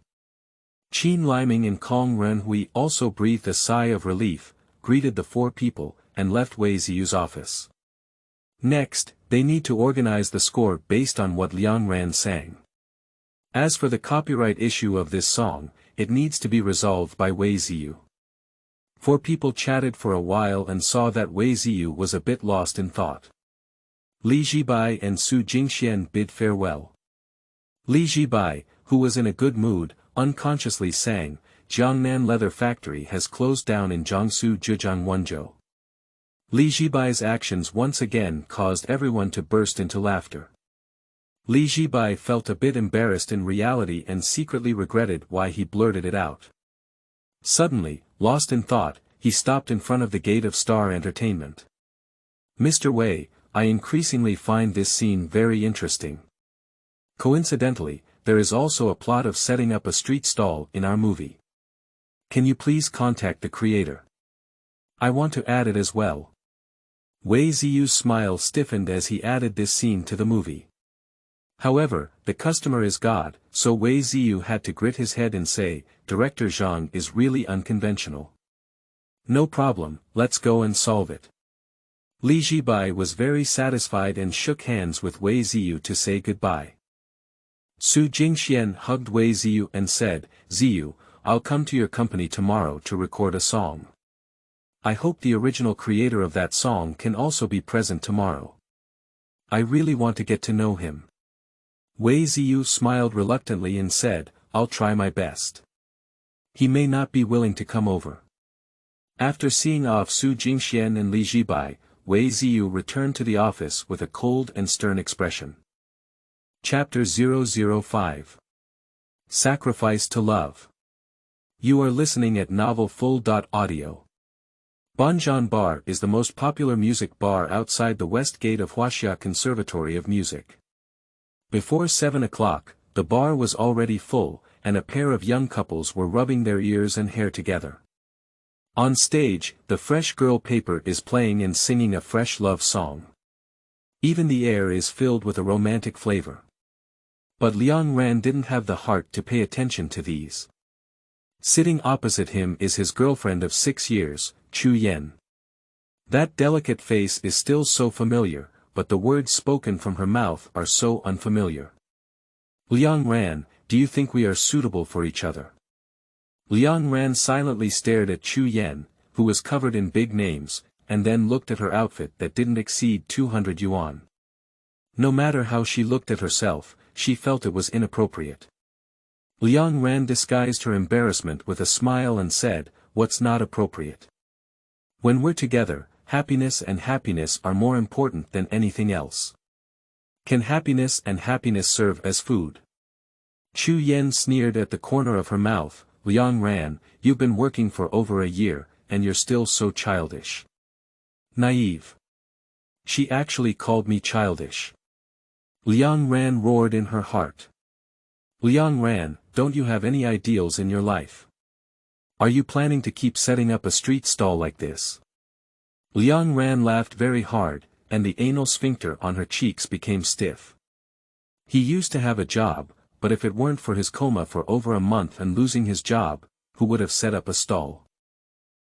Qin Liming and Kong Renhui also breathed a sigh of relief, greeted the 4 people, and left Wei Ziyu's office. Next, they need to organize the score based on what Liang Ran sang. As for the copyright issue of this song, it needs to be resolved by Wei Ziyu. Four people chatted for a while and saw that Wei Ziyu was a bit lost in thought. Li Jibai and Su Jingxian bid farewell. Li Jibai, who was in a good mood, unconsciously sang, Jiangnan Leather Factory has closed down in Jiangsu Zhejiang Wenzhou. Li Jibai's actions once again caused everyone to burst into laughter. Li Jibai felt a bit embarrassed in reality and secretly regretted why he blurted it out. Suddenly, lost in thought, he stopped in front of the gate of Star Entertainment. Mr. Wei, I increasingly find this scene very interesting. Coincidentally, there is also a plot of setting up a street stall in our movie. Can you please contact the creator? I want to add it as well. Wei Ziyu's smile stiffened as he added this scene to the movie. However, the customer is God, so Wei Ziyu had to grit his head and say, Director Zhang is really unconventional. No problem, let's go and solve it. Li Jibai was very satisfied and shook hands with Wei Ziyu to say goodbye. Su Jingxian hugged Wei Ziyu and said, Ziyu, I'll come to your company tomorrow to record a song. I hope the original creator of that song can also be present tomorrow. I really want to get to know him. Wei Ziyu smiled reluctantly and said, I'll try my best. He may not be willing to come over. After seeing off Su Jingxian and Li Jibai, Wei Ziyu returned to the office with a cold and stern expression. Chapter 005. Sacrifice to Love. You are listening at novelfull.audio. Banjian Bar is the most popular music bar outside the west gate of Huaxia Conservatory of Music. Before 7 o'clock, the bar was already full, and a pair of young couples were rubbing their ears and hair together. On stage, the fresh girl paper is playing and singing a fresh love song. Even the air is filled with a romantic flavor. But Liang Ran didn't have the heart to pay attention to these. Sitting opposite him is his girlfriend of 6 years, Chu Yen. That delicate face is still so familiar, but the words spoken from her mouth are so unfamiliar. Liang Ran, do you think we are suitable for each other? Liang Ran silently stared at Chu Yen, who was covered in big names, and then looked at her outfit that didn't exceed 200 yuan. No matter how she looked at herself, she felt it was inappropriate. Liang Ran disguised her embarrassment with a smile and said, What's not appropriate? When we're together, happiness and happiness are more important than anything else. Can happiness and happiness serve as food? Chu Yen sneered at the corner of her mouth, Liang Ran, you've been working for over a year, and you're still so childish. Naive. She actually called me childish. Liang Ran roared in her heart. Liang Ran, don't you have any ideals in your life? Are you planning to keep setting up a street stall like this? Liang Ran laughed very hard, and the anal sphincter on her cheeks became stiff. He used to have a job, but if it weren't for his coma for over a month and losing his job, who would have set up a stall?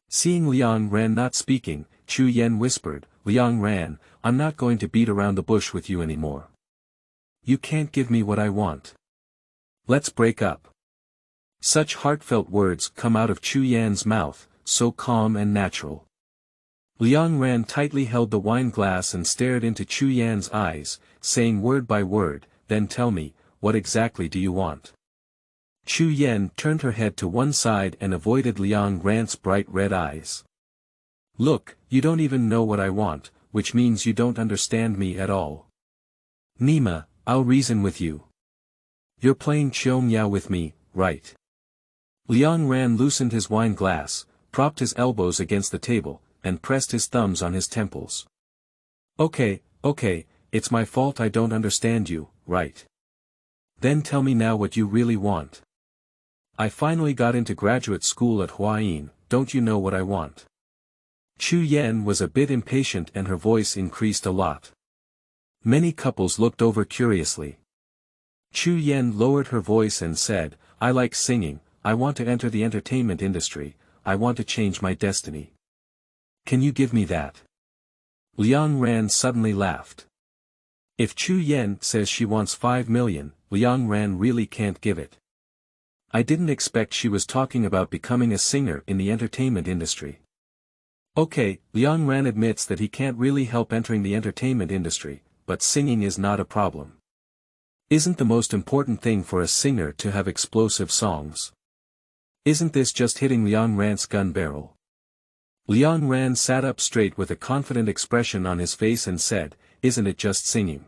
Seeing Liang Ran not speaking, Chu Yen whispered, Liang Ran, I'm not going to beat around the bush with you anymore. You can't give me what I want. Let's break up. Such heartfelt words come out of Chu Yan's mouth, so calm and natural. Liang Ran tightly held the wine glass and stared into Chu Yan's eyes, saying word by word, then tell me, what exactly do you want? Chu Yan turned her head to one side and avoided Liang Ran's bright red eyes. Look, you don't even know what I want, which means you don't understand me at all. Nima, I'll reason with you. You're playing Qiong Yao with me, right? Liang Ran loosened his wine glass, propped his elbows against the table, and pressed his thumbs on his temples. Okay, it's my fault I don't understand you, right? Then tell me now what you really want. I finally got into graduate school at Huayin, don't you know what I want? Chu Yan was a bit impatient and her voice increased a lot. Many couples looked over curiously. Chu Yan lowered her voice and said, I like singing, I want to enter the entertainment industry, I want to change my destiny. Can you give me that? Liang Ran suddenly laughed. If Chu Yan says she wants 5 million, Liang Ran really can't give it. I didn't expect she was talking about becoming a singer in the entertainment industry. Okay, Liang Ran admits that he can't really help entering the entertainment industry, but singing is not a problem. Isn't the most important thing for a singer to have explosive songs? Isn't this just hitting Liang Ran's gun barrel? Liang Ran sat up straight with a confident expression on his face and said, "Isn't it just singing?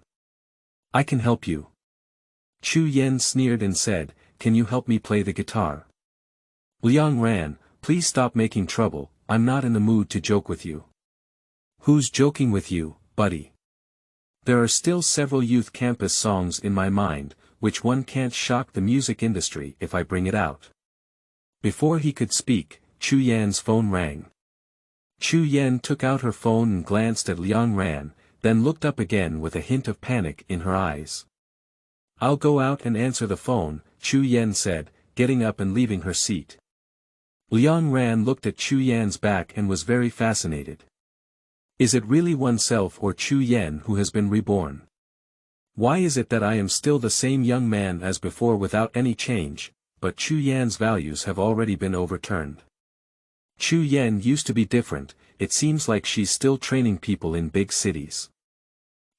I can help you." Xue Yinuo sneered and said, "Can you help me play the guitar?" Liang Ran, please stop making trouble, I'm not in the mood to joke with you. Who's joking with you, buddy? There are still several youth campus songs in my mind, which one can't shock the music industry if I bring it out. Before he could speak, Xue Yinuo's phone rang. Xue Yinuo took out her phone and glanced at Liang Ran, then looked up again with a hint of panic in her eyes. "I'll go out and answer the phone," Xue Yinuo said, getting up and leaving her seat. Liang Ran looked at Xue Yinuo's back and was very fascinated. Is it really oneself or Xue Yinuo who has been reborn? Why is it that I am still the same young man as before without any change, but Xue Yinuo's values have already been overturned? Xue Yinuo used to be different, it seems like she's still training people in big cities.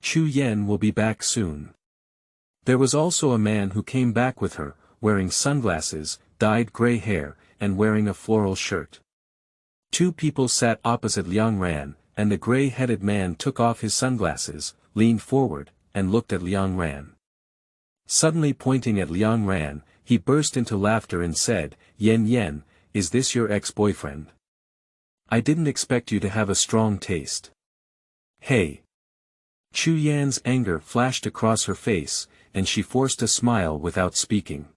Xue Yinuo will be back soon. There was also a man who came back with her, wearing sunglasses, dyed gray hair, and wearing a floral shirt. Two people sat opposite Liang Ran, and the gray-headed man took off his sunglasses, leaned forward, and looked at Liang Ran. Suddenly pointing at Liang Ran, he burst into laughter and said, Yen, is this your ex-boyfriend? I didn't expect you to have a strong taste. Hey! Xue Yinuo's anger flashed across her face, and she forced a smile without speaking.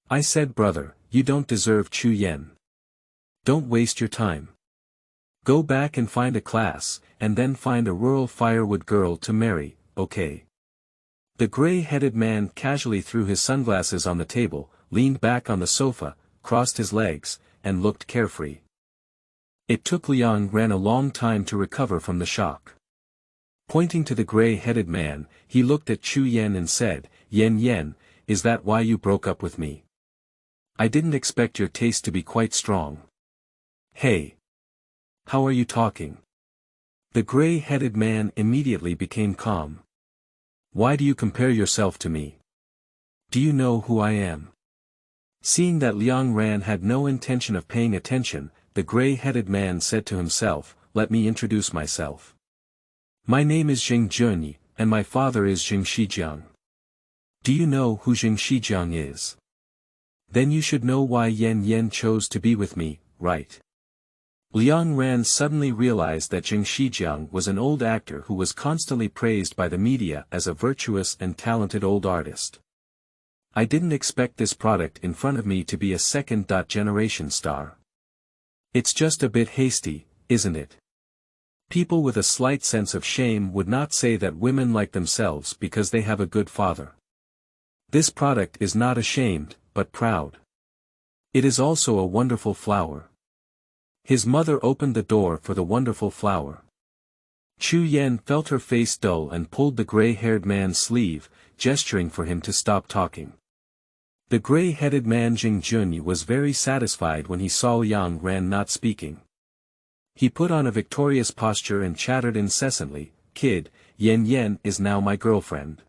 I said brother, you don't deserve Xue Yinuo. Don't waste your time. Go back and find a class, and then find a rural firewood girl to marry, okay? The gray-headed man casually threw his sunglasses on the table, leaned back on the sofa, crossed his legs, and looked carefree. It took Liang Ran a long time to recover from the shock. Pointing to the gray-headed man, he looked at Xue Yinuo and said, Yen, is that why you broke up with me? I didn't expect your taste to be quite strong. Hey! How are you talking? The gray-headed man immediately became calm. Why do you compare yourself to me? Do you know who I am? Seeing that Liang Ran had no intention of paying attention, the gray-headed man said to himself, let me introduce myself. My name is Xing Junyi, and my father is Xing Shijiang. Do you know who Xing Shijiang is? Then you should know why Yen chose to be with me, right? Liang Ran suddenly realized that Xing Shijiang was an old actor who was constantly praised by the media as a virtuous and talented old artist. I didn't expect this product in front of me to be a second-generation star. It's just a bit hasty, isn't it? People with a slight sense of shame would not say that women like themselves because they have a good father. This product is not ashamed, but proud. It is also a wonderful flower. His mother opened the door for the wonderful flower. Xue Yinuo felt her face dull and pulled the gray-haired man's sleeve, gesturing for him to stop talking. The gray-headed man Xing Junyi was very satisfied when he saw Liang Ran not speaking. He put on a victorious posture and chattered incessantly, Kid, Yen is now my girlfriend.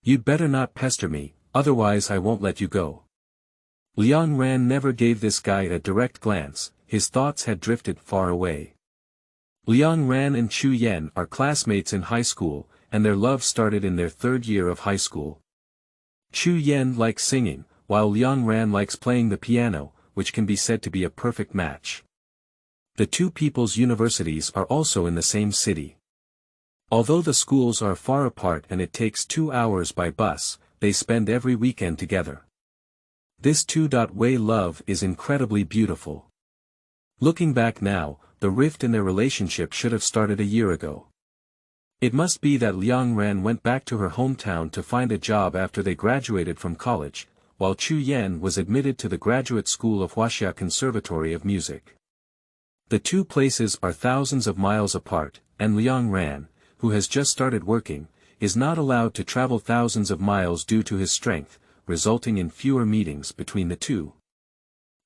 You'd better not pester me, otherwise I won't let you go. Liang Ran never gave this guy a direct glance, his thoughts had drifted far away. Liang Ran and Xue Yinuo are classmates in high school, and their love started in their third year of high school. Xue Yinuo likes singing, while Liang Ran likes playing the piano, which can be said to be a perfect match. The two people's universities are also in the same city. Although the schools are far apart and it takes 2 hours by bus, they spend every weekend together. This two-way love is incredibly beautiful. Looking back now, the rift in their relationship should have started a year ago. It must be that Liang Ran went back to her hometown to find a job after they graduated from college, while Xue Yinuo was admitted to the graduate school of Huaxia Conservatory of Music. The two places are thousands of miles apart, and Liang Ran, who has just started working, is not allowed to travel thousands of miles due to his strength, resulting in fewer meetings between the two.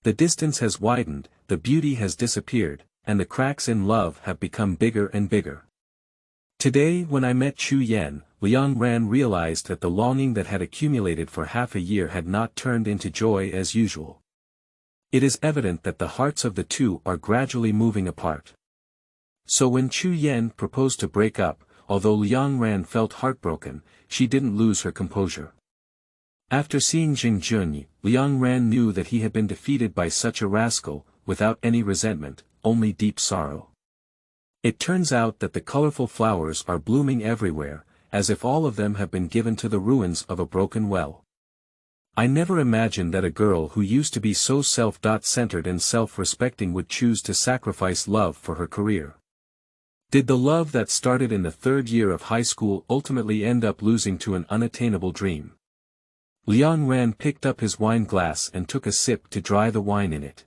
The distance has widened, the beauty has disappeared, and the cracks in love have become bigger and bigger. Today when I met Xue Yinuo, Liang Ran realized that the longing that had accumulated for half a year had not turned into joy as usual. It is evident that the hearts of the two are gradually moving apart. So when Xue Yinuo proposed to break up, although Liang Ran felt heartbroken, she didn't lose her composure. After seeing Jing Junyi, Liang Ran knew that he had been defeated by such a rascal, without any resentment, only deep sorrow. It turns out that the colorful flowers are blooming everywhere, as if all of them have been given to the ruins of a broken well. I never imagined that a girl who used to be so self-centered and self-respecting would choose to sacrifice love for her career. Did the love that started in the third year of high school ultimately end up losing to an unattainable dream? Liang Ran picked up his wine glass and took a sip to dry the wine in it.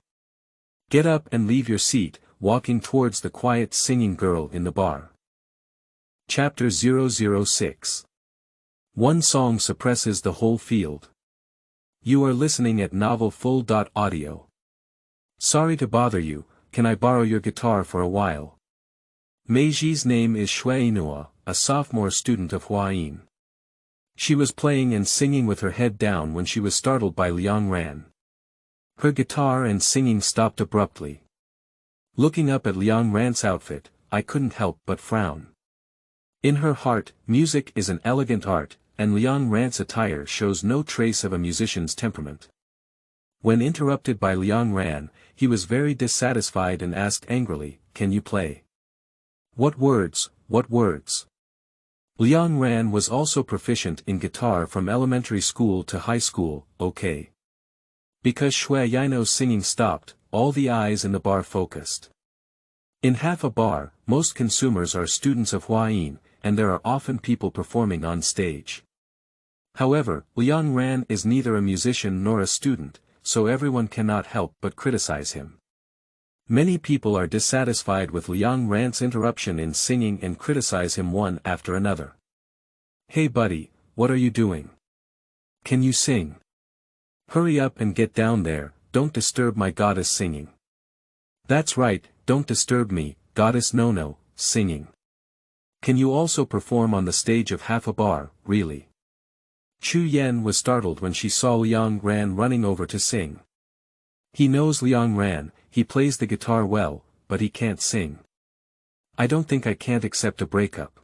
Get up and leave your seat, walking towards the quiet singing girl in the bar. Chapter 006. One song suppresses the whole field. You are listening at novelfull.audio. Sorry to bother you, can I borrow your guitar for a while? Meiji's name is Xue Yinuo, a sophomore student of Huayin. She was playing and singing with her head down when she was startled by Liang Ran. Her guitar and singing stopped abruptly. Looking up at Liang Ran's outfit, I couldn't help but frown. In her heart, music is an elegant art, and Liang Ran's attire shows no trace of a musician's temperament. When interrupted by Liang Ran, he was very dissatisfied and asked angrily, "Can you play?" "What words, what words?" Liang Ran was also proficient in guitar from elementary school to high school, okay. Because Xue Yinuo's singing stopped, all the eyes in the bar focused. In half a bar, most consumers are students of Huayin, and there are often people performing on stage. However, Liang Ran is neither a musician nor a student, so everyone cannot help but criticize him. Many people are dissatisfied with Liang Ran's interruption in singing and criticize him one after another. "Hey buddy, what are you doing? Can you sing? Hurry up and get down there, don't disturb my goddess singing." "That's right, don't disturb me, goddess no, singing. Can you also perform on the stage of half a bar, really?" Xue Yinuo was startled when she saw Liang Ran running over to sing. He knows Liang Ran, he plays the guitar well, but he can't sing. "I don't think I can't accept a breakup.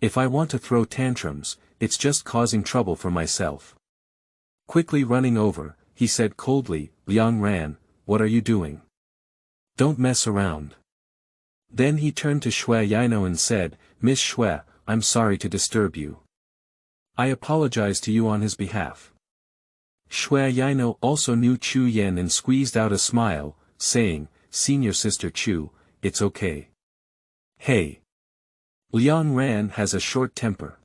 If I want to throw tantrums, it's just causing trouble for myself." Quickly running over, he said coldly, "Liang Ran, what are you doing? Don't mess around." Then he turned to Xue Yinuo and said, "Miss Xue, I'm sorry to disturb you. I apologize to you on his behalf." Xue Yinuo also knew Xue Yinuo and squeezed out a smile, saying, "Senior sister Xue, it's okay." "Hey. Liang Ran has a short temper.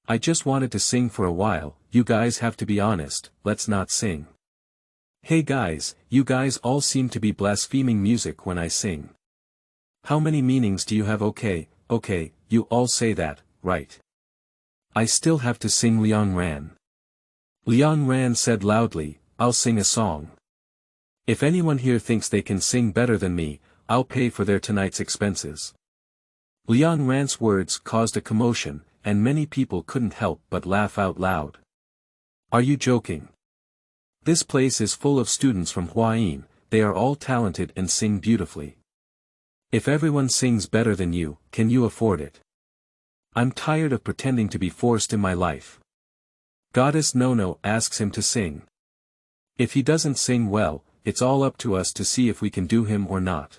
I just wanted to sing for a while, you guys have to be honest, let's not sing." "Hey guys, you guys all seem to be blaspheming music when I sing. How many meanings do you have? Okay, you all say that, right? I still have to sing Liang Ran." Liang Ran said loudly, "I'll sing a song. If anyone here thinks they can sing better than me, I'll pay for their tonight's expenses." Liang Ran's words caused a commotion, and many people couldn't help but laugh out loud. "Are you joking? This place is full of students from Huayin, they are all talented and sing beautifully. If everyone sings better than you, can you afford it? I'm tired of pretending to be forced in my life." Goddess Nono asks him to sing. If he doesn't sing well, it's all up to us to see if we can do him or not.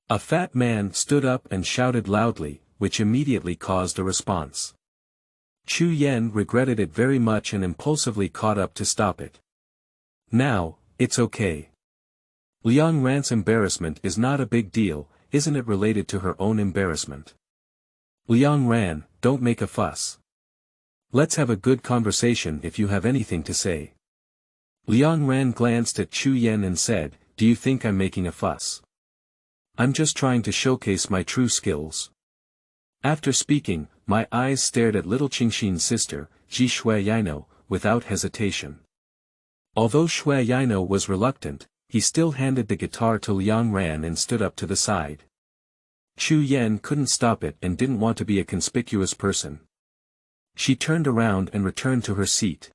A fat man stood up and shouted loudly, which immediately caused a response. Xue Yinuo regretted it very much and impulsively caught up to stop it. "Now, it's okay. Liang Ran's embarrassment is not a big deal, isn't it related to her own embarrassment? Liang Ran, don't make a fuss. Let's have a good conversation if you have anything to say." Liang Ran glanced at Xue Yinuo and said, "Do you think I'm making a fuss? I'm just trying to showcase my true skills." After speaking, my eyes stared at little Qingxin's sister, Xue Yinuo, without hesitation. Although Xue Yinuo was reluctant, he still handed the guitar to Liang Ran and stood up to the side. Xue Yan couldn't stop it and didn't want to be a conspicuous person. She turned around and returned to her seat.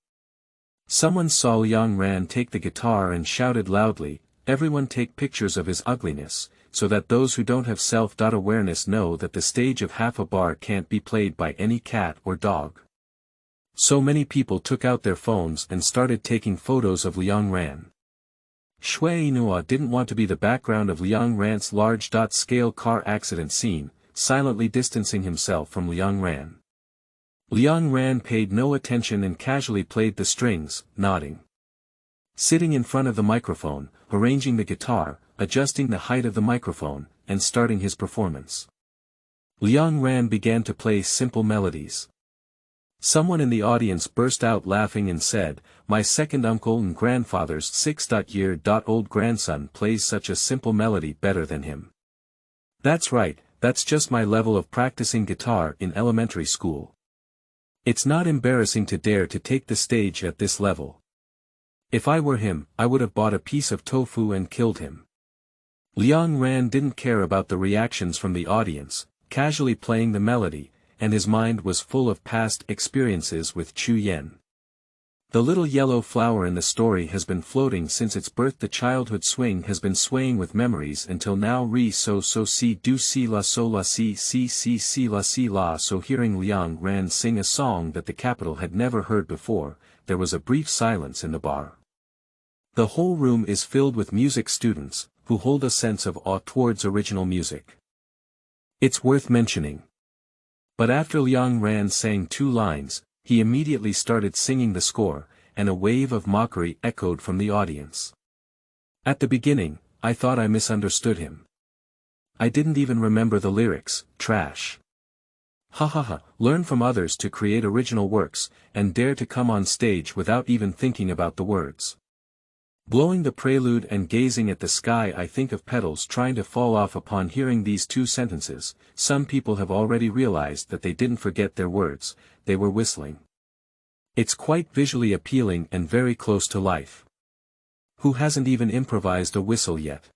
Someone saw Liang Ran take the guitar and shouted loudly, "Everyone take pictures of his ugliness, so that those who don't have self-awareness know that the stage of half a bar can't be played by any cat or dog." So many people took out their phones and started taking photos of Liang Ran. Xue Yinuo didn't want to be the background of Liang Ran's large-scale car accident scene, silently distancing himself from Liang Ran. Liang Ran paid no attention and casually played the strings, nodding. Sitting in front of the microphone, arranging the guitar, adjusting the height of the microphone, and starting his performance. Liang Ran began to play simple melodies. Someone in the audience burst out laughing and said, "My second uncle and grandfather's 6-year-old grandson plays such a simple melody better than him." That's right, that's just my level of practicing guitar in elementary school. It's not embarrassing to dare to take the stage at this level. If I were him, I would have bought a piece of tofu and killed him. Liang Ran didn't care about the reactions from the audience, casually playing the melody, and his mind was full of past experiences with Xue Yan. The little yellow flower in the story has been floating since its birth. The childhood swing has been swaying with memories until now. Re so si do si la si la. So hearing Liang Ran sing a song that the capital had never heard before, there was a brief silence in the bar. The whole room is filled with music students, who hold a sense of awe towards original music. It's worth mentioning. But after Liang Ran sang 2 lines, he immediately started singing the score, and a wave of mockery echoed from the audience. At the beginning, I thought I misunderstood him. I didn't even remember the lyrics, trash. Ha ha ha, learn from others to create original works, and dare to come on stage without even thinking about the words. Blowing the prelude and gazing at the sky, I think of petals trying to fall off upon hearing these 2 sentences. Some people have already realized that they didn't forget their words, they were whistling. It's quite visually appealing and very close to life. Who hasn't even improvised a whistle yet?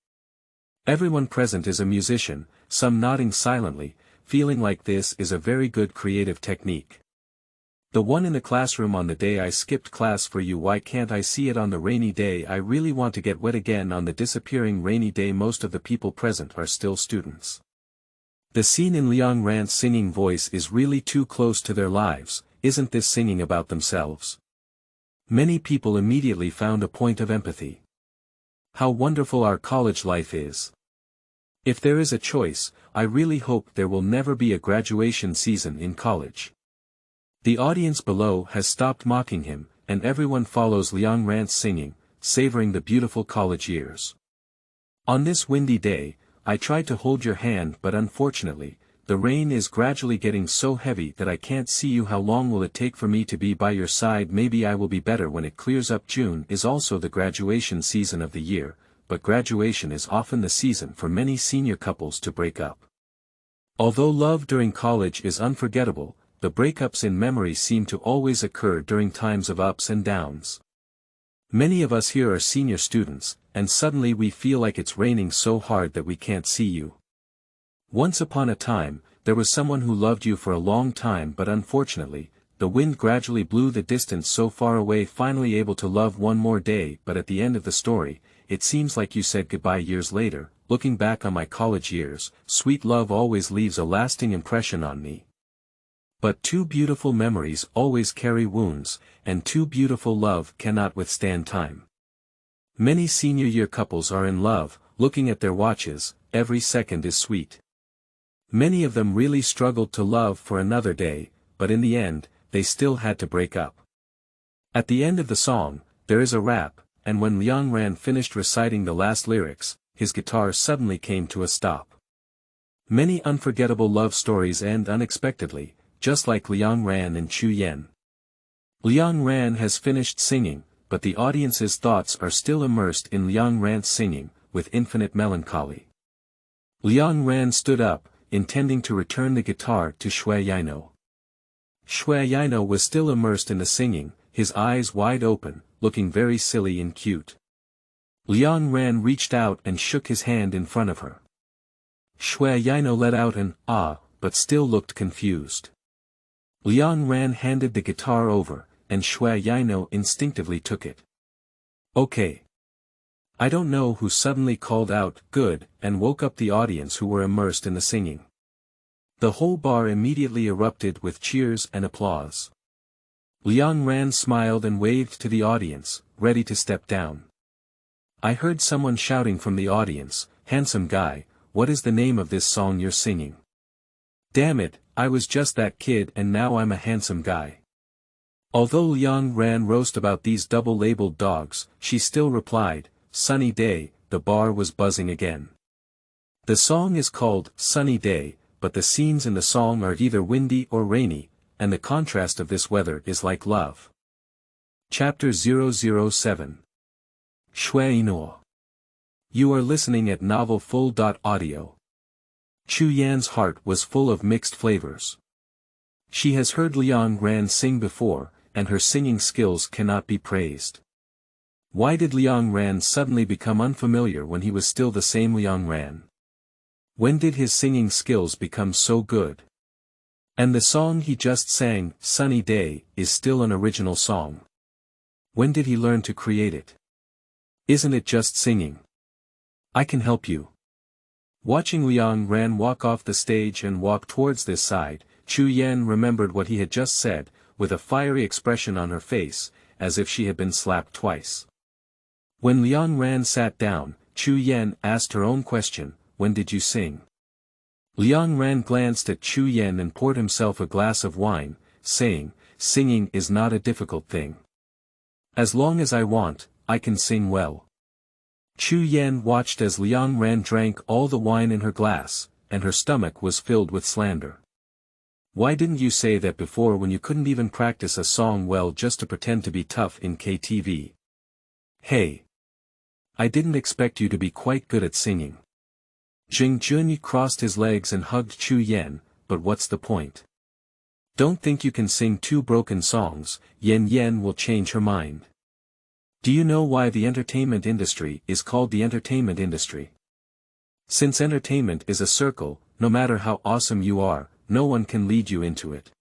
Everyone present is a musician, some nodding silently, feeling like this is a very good creative technique. The one in the classroom on the day I skipped class for you. Why can't I see it on the rainy day? I really want to get wet again on the disappearing rainy day. Most of the people present are still students. The scene in Liang Ran's singing voice is really too close to their lives. Isn't this singing about themselves? Many people immediately found a point of empathy. How wonderful our college life is. If there is a choice, I really hope there will never be a graduation season in college. The audience below has stopped mocking him, and everyone follows Liang Ran's singing, savoring the beautiful college years. On this windy day, I tried to hold your hand, but unfortunately, the rain is gradually getting so heavy that I can't see you. How long will it take for me to be by your side? Maybe I will be better when it clears up. June is also the graduation season of the year, but graduation is often the season for many senior couples to break up. Although love during college is unforgettable, the breakups in memory seem to always occur during times of ups and downs. Many of us here are senior students, and suddenly we feel like it's raining so hard that we can't see you. Once upon a time, there was someone who loved you for a long time, but unfortunately, the wind gradually blew the distance so far away. Finally able to love one more day, but at the end of the story, it seems like you said goodbye years later. Looking back on my college years, sweet love always leaves a lasting impression on me. But 2 beautiful memories always carry wounds, and 2 beautiful love cannot withstand time. Many senior year couples are in love, looking at their watches, every second is sweet. Many of them really struggled to love for another day, but in the end, they still had to break up. At the end of the song, there is a rap, and when Liang Ran finished reciting the last lyrics, his guitar suddenly came to a stop. Many unforgettable love stories end unexpectedly, just like Liang Ran and Xue Yan. Liang Ran has finished singing, but the audience's thoughts are still immersed in Liang Ran's singing, with infinite melancholy. Liang Ran stood up, intending to return the guitar to Xue Yinuo. Xue Yinuo was still immersed in the singing, his eyes wide open, looking very silly and cute. Liang Ran reached out and shook his hand in front of her. Xue Yinuo let out an ah, but still looked confused. Liang Ran handed the guitar over, and Xue Yinuo instinctively took it. Okay. I don't know who suddenly called out, good, and woke up the audience who were immersed in the singing. The whole bar immediately erupted with cheers and applause. Liang Ran smiled and waved to the audience, ready to step down. I heard someone shouting from the audience, handsome guy, what is the name of this song you're singing? Damn it, I was just that kid and now I'm a handsome guy. Although Liang Ran roast about these double-labeled dogs, she still replied, Sunny Day. The bar was buzzing again. The song is called Sunny Day, but the scenes in the song are either windy or rainy, and the contrast of this weather is like love. Chapter 007. Xue Yinuo. You are listening at Novel Full. Audio. Chu Yan's heart was full of mixed flavors. She has heard Liang Ran sing before, and her singing skills cannot be praised. Why did Liang Ran suddenly become unfamiliar when he was still the same Liang Ran? When did his singing skills become so good? And the song he just sang, Sunny Day, is still an original song. When did he learn to create it? Isn't it just singing? I can help you. Watching Liang Ran walk off the stage and walk towards this side, Chu Yan remembered what he had just said, with a fiery expression on her face, as if she had been slapped twice. When Liang Ran sat down, Chu Yan asked her own question, when did you sing? Liang Ran glanced at Chu Yan and poured himself a glass of wine, saying, singing is not a difficult thing. As long as I want, I can sing well. Chu Yan watched as Liang Ran drank all the wine in her glass, and her stomach was filled with slander. Why didn't you say that before when you couldn't even practice a song well just to pretend to be tough in KTV? Hey! I didn't expect you to be quite good at singing. Jing Junyi crossed his legs and hugged Chu Yan, but what's the point? Don't think you can sing two broken songs, Yan will change her mind. Do you know why the entertainment industry is called the entertainment industry? Since entertainment is a circle, no matter how awesome you are, no one can lead you into it.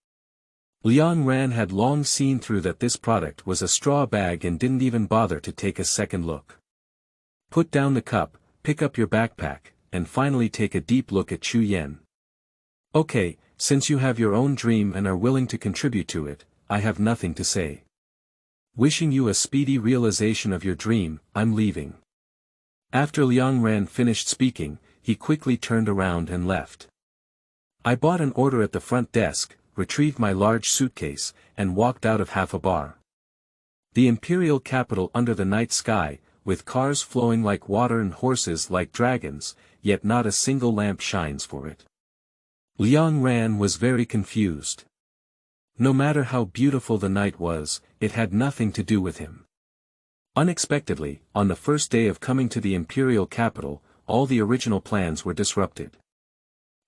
Liang Ran had long seen through that this product was a straw bag and didn't even bother to take a second look. Put down the cup, pick up your backpack, and finally take a deep look at Chu Yan. Okay, since you have your own dream and are willing to contribute to it, I have nothing to say. Wishing you a speedy realization of your dream, I'm leaving. After Liang Ran finished speaking, he quickly turned around and left. I bought an order at the front desk, retrieved my large suitcase, and walked out of half a bar. The imperial capital under the night sky, with cars flowing like water and horses like dragons, yet not a single lamp shines for it. Liang Ran was very confused. No matter how beautiful the night was, it had nothing to do with him. Unexpectedly, on the first day of coming to the imperial capital, all the original plans were disrupted.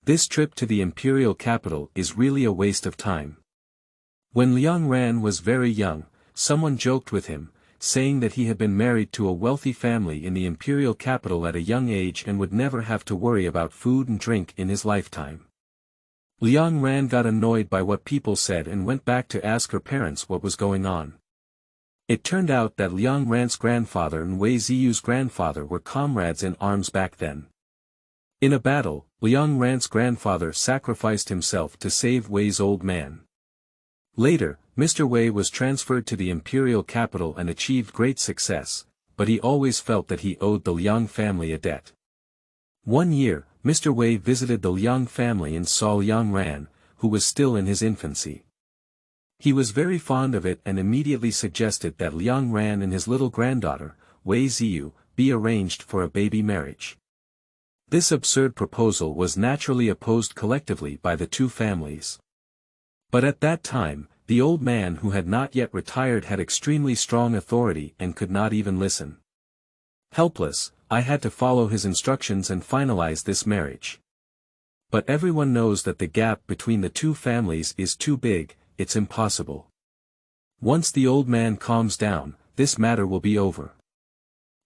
This trip to the imperial capital is really a waste of time. When Liang Ran was very young, someone joked with him, saying that he had been married to a wealthy family in the imperial capital at a young age and would never have to worry about food and drink in his lifetime. Liang Ran got annoyed by what people said and went back to ask her parents what was going on. It turned out that Liang Ran's grandfather and Wei Ziyu's grandfather were comrades in arms back then. In a battle, Liang Ran's grandfather sacrificed himself to save Wei's old man. Later, Mr. Wei was transferred to the imperial capital and achieved great success, but he always felt that he owed the Liang family a debt. One year, Mr. Wei visited the Liang family and saw Liang Ran, who was still in his infancy. He was very fond of it and immediately suggested that Liang Ran and his little granddaughter, Wei Ziyu, be arranged for a baby marriage. This absurd proposal was naturally opposed collectively by the two families. But at that time, the old man who had not yet retired had extremely strong authority and could not even listen. Helpless, I had to follow his instructions and finalize this marriage. But everyone knows that the gap between the two families is too big, it's impossible. Once the old man calms down, this matter will be over.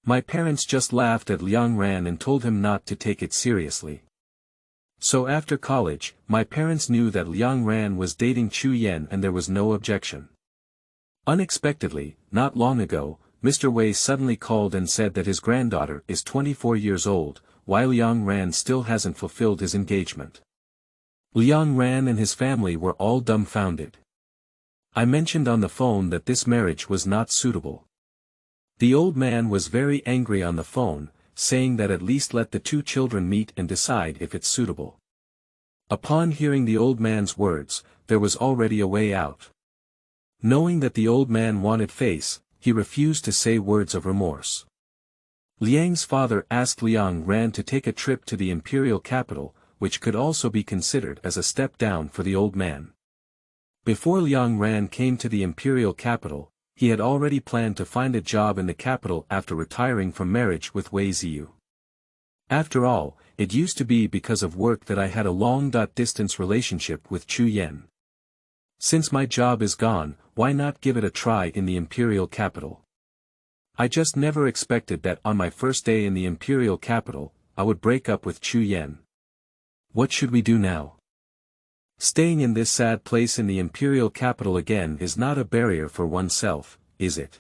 My parents just laughed at Liang Ran and told him not to take it seriously. So after college, my parents knew that Liang Ran was dating Xue Yinuo and there was no objection. Unexpectedly, not long ago, Mr. Wei suddenly called and said that his granddaughter is 24 years old, while Liang Ran still hasn't fulfilled his engagement. Liang Ran and his family were all dumbfounded. I mentioned on the phone that this marriage was not suitable. The old man was very angry on the phone, saying that at least let the two children meet and decide if it's suitable. Upon hearing the old man's words, there was already a way out. Knowing that the old man wanted face, he refused to say words of remorse. Liang's father asked Liang Ran to take a trip to the imperial capital, which could also be considered as a step down for the old man. Before Liang Ran came to the imperial capital, he had already planned to find a job in the capital after retiring from marriage with Wei Ziyu. After all, it used to be because of work that I had a long-distance relationship with Xue Yinuo. Since my job is gone, why not give it a try in the imperial capital? I just never expected that on my first day in the imperial capital, I would break up with Xue Yinuo. What should we do now? Staying in this sad place in the imperial capital again is not a barrier for oneself, is it?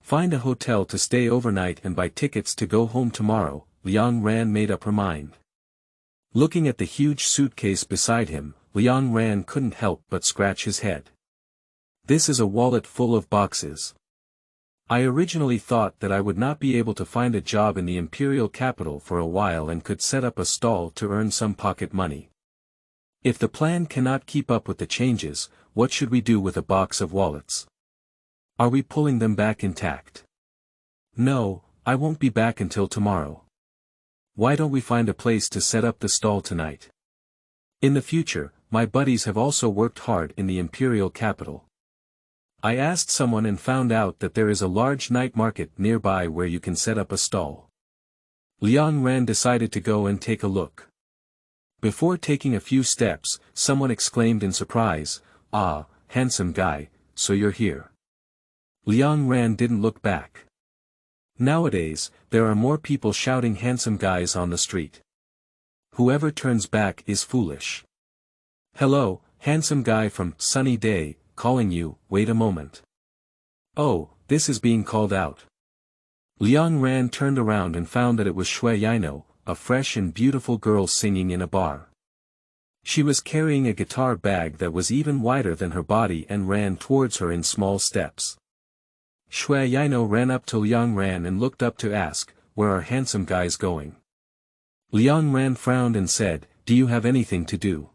Find a hotel to stay overnight and buy tickets to go home tomorrow, Liang Ran made up her mind. Looking at the huge suitcase beside him, Liang Ran couldn't help but scratch his head. This is a wallet full of boxes. I originally thought that I would not be able to find a job in the imperial capital for a while and could set up a stall to earn some pocket money. If the plan cannot keep up with the changes, what should we do with a box of wallets? Are we pulling them back intact? No, I won't be back until tomorrow. Why don't we find a place to set up the stall tonight? In the future, my buddies have also worked hard in the imperial capital. I asked someone and found out that there is a large night market nearby where you can set up a stall. Liang Ran decided to go and take a look. Before taking a few steps, someone exclaimed in surprise, "Ah, handsome guy, so you're here." Liang Ran didn't look back. Nowadays, there are more people shouting handsome guys on the street. Whoever turns back is foolish. "Hello, handsome guy from Sunny Day, calling you, wait a moment." Oh, this is being called out. Liang Ran turned around and found that it was Xue Yinuo, a fresh and beautiful girl singing in a bar. She was carrying a guitar bag that was even wider than her body and ran towards her in small steps. Xue Yinuo ran up to Liang Ran and looked up to ask, "Where are handsome guys going?" Liang Ran frowned and said, "Do you have anything to do?"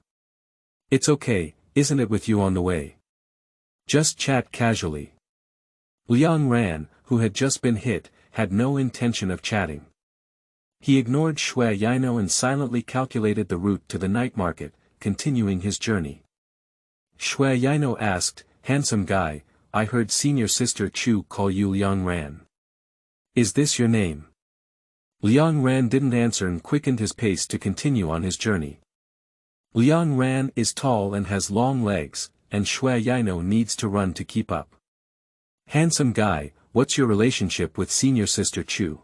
"It's okay, isn't it with you on the way? Just chat casually." Liang Ran, who had just been hit, had no intention of chatting. He ignored Xue Yinuo and silently calculated the route to the night market, continuing his journey. Xue Yinuo asked, "Handsome guy, I heard senior sister Chu call you Liang Ran. Is this your name?" Liang Ran didn't answer and quickened his pace to continue on his journey. Liang Ran is tall and has long legs, and Xue Yinuo needs to run to keep up. "Handsome guy, what's your relationship with senior sister Chu?"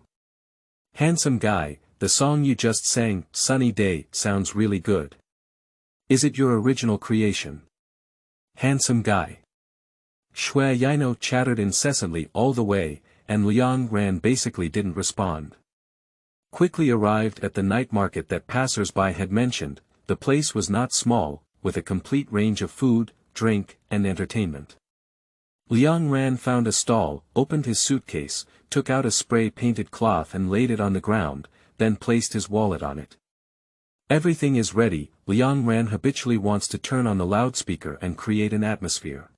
"Handsome guy, the song you just sang, Sunny Day, sounds really good. Is it your original creation?" "Handsome guy." Xue Yinuo chattered incessantly all the way, and Liang Ran basically didn't respond. Quickly arrived at the night market that passers-by had mentioned, the place was not small, with a complete range of food, drink, and entertainment. Liang Ran found a stall, opened his suitcase, took out a spray-painted cloth and laid it on the ground, then placed his wallet on it. Everything is ready. Liang Ran habitually wants to turn on the loudspeaker and create an atmosphere.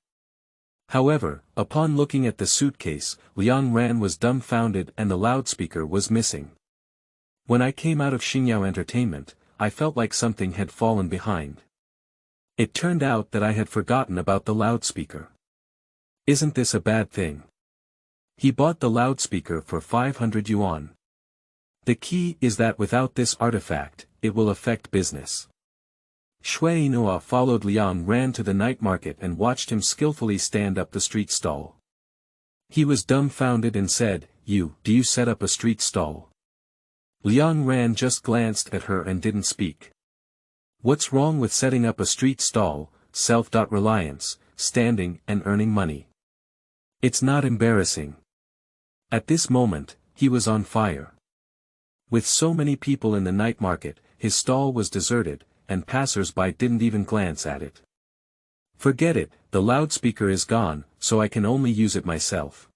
However, upon looking at the suitcase, Liang Ran was dumbfounded and the loudspeaker was missing. When I came out of Xingyao Entertainment, I felt like something had fallen behind. It turned out that I had forgotten about the loudspeaker. Isn't this a bad thing? He bought the loudspeaker for 500 yuan. The key is that without this artifact, it will affect business. Xue Yinuo followed Liang Ran to the night market and watched him skillfully stand up the street stall. He was dumbfounded and said, do you set up a street stall? Liang Ran just glanced at her and didn't speak. What's wrong with setting up a street stall, self-reliance, standing and earning money? It's not embarrassing. At this moment, he was on fire. With so many people in the night market, his stall was deserted, and passers-by didn't even glance at it. Forget it, the loudspeaker is gone, so I can only use it myself.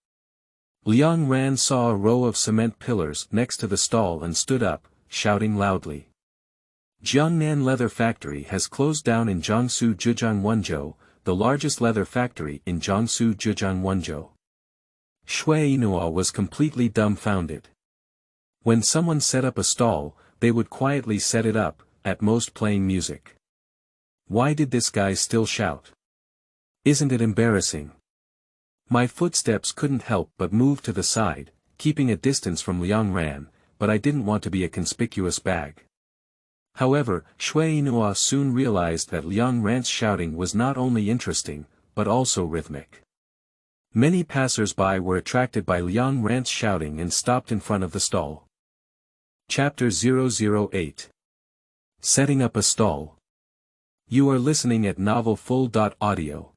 Liang Ran saw a row of cement pillars next to the stall and stood up, shouting loudly. Jiangnan Leather Factory has closed down in Jiangsu Zhejiang Wenzhou, the largest leather factory in Jiangsu Zhejiang Wenzhou. Xue Yinuo was completely dumbfounded. When someone set up a stall, they would quietly set it up, at most playing music. Why did this guy still shout? Isn't it embarrassing? My footsteps couldn't help but move to the side, keeping a distance from Liang Ran, but I didn't want to be a conspicuous bag. However, Xue Yinuo soon realized that Liang Ran's shouting was not only interesting, but also rhythmic. Many passers-by were attracted by Liang Ran's shouting and stopped in front of the stall. Chapter 008. Setting up a stall. You are listening at Novel Full.audio.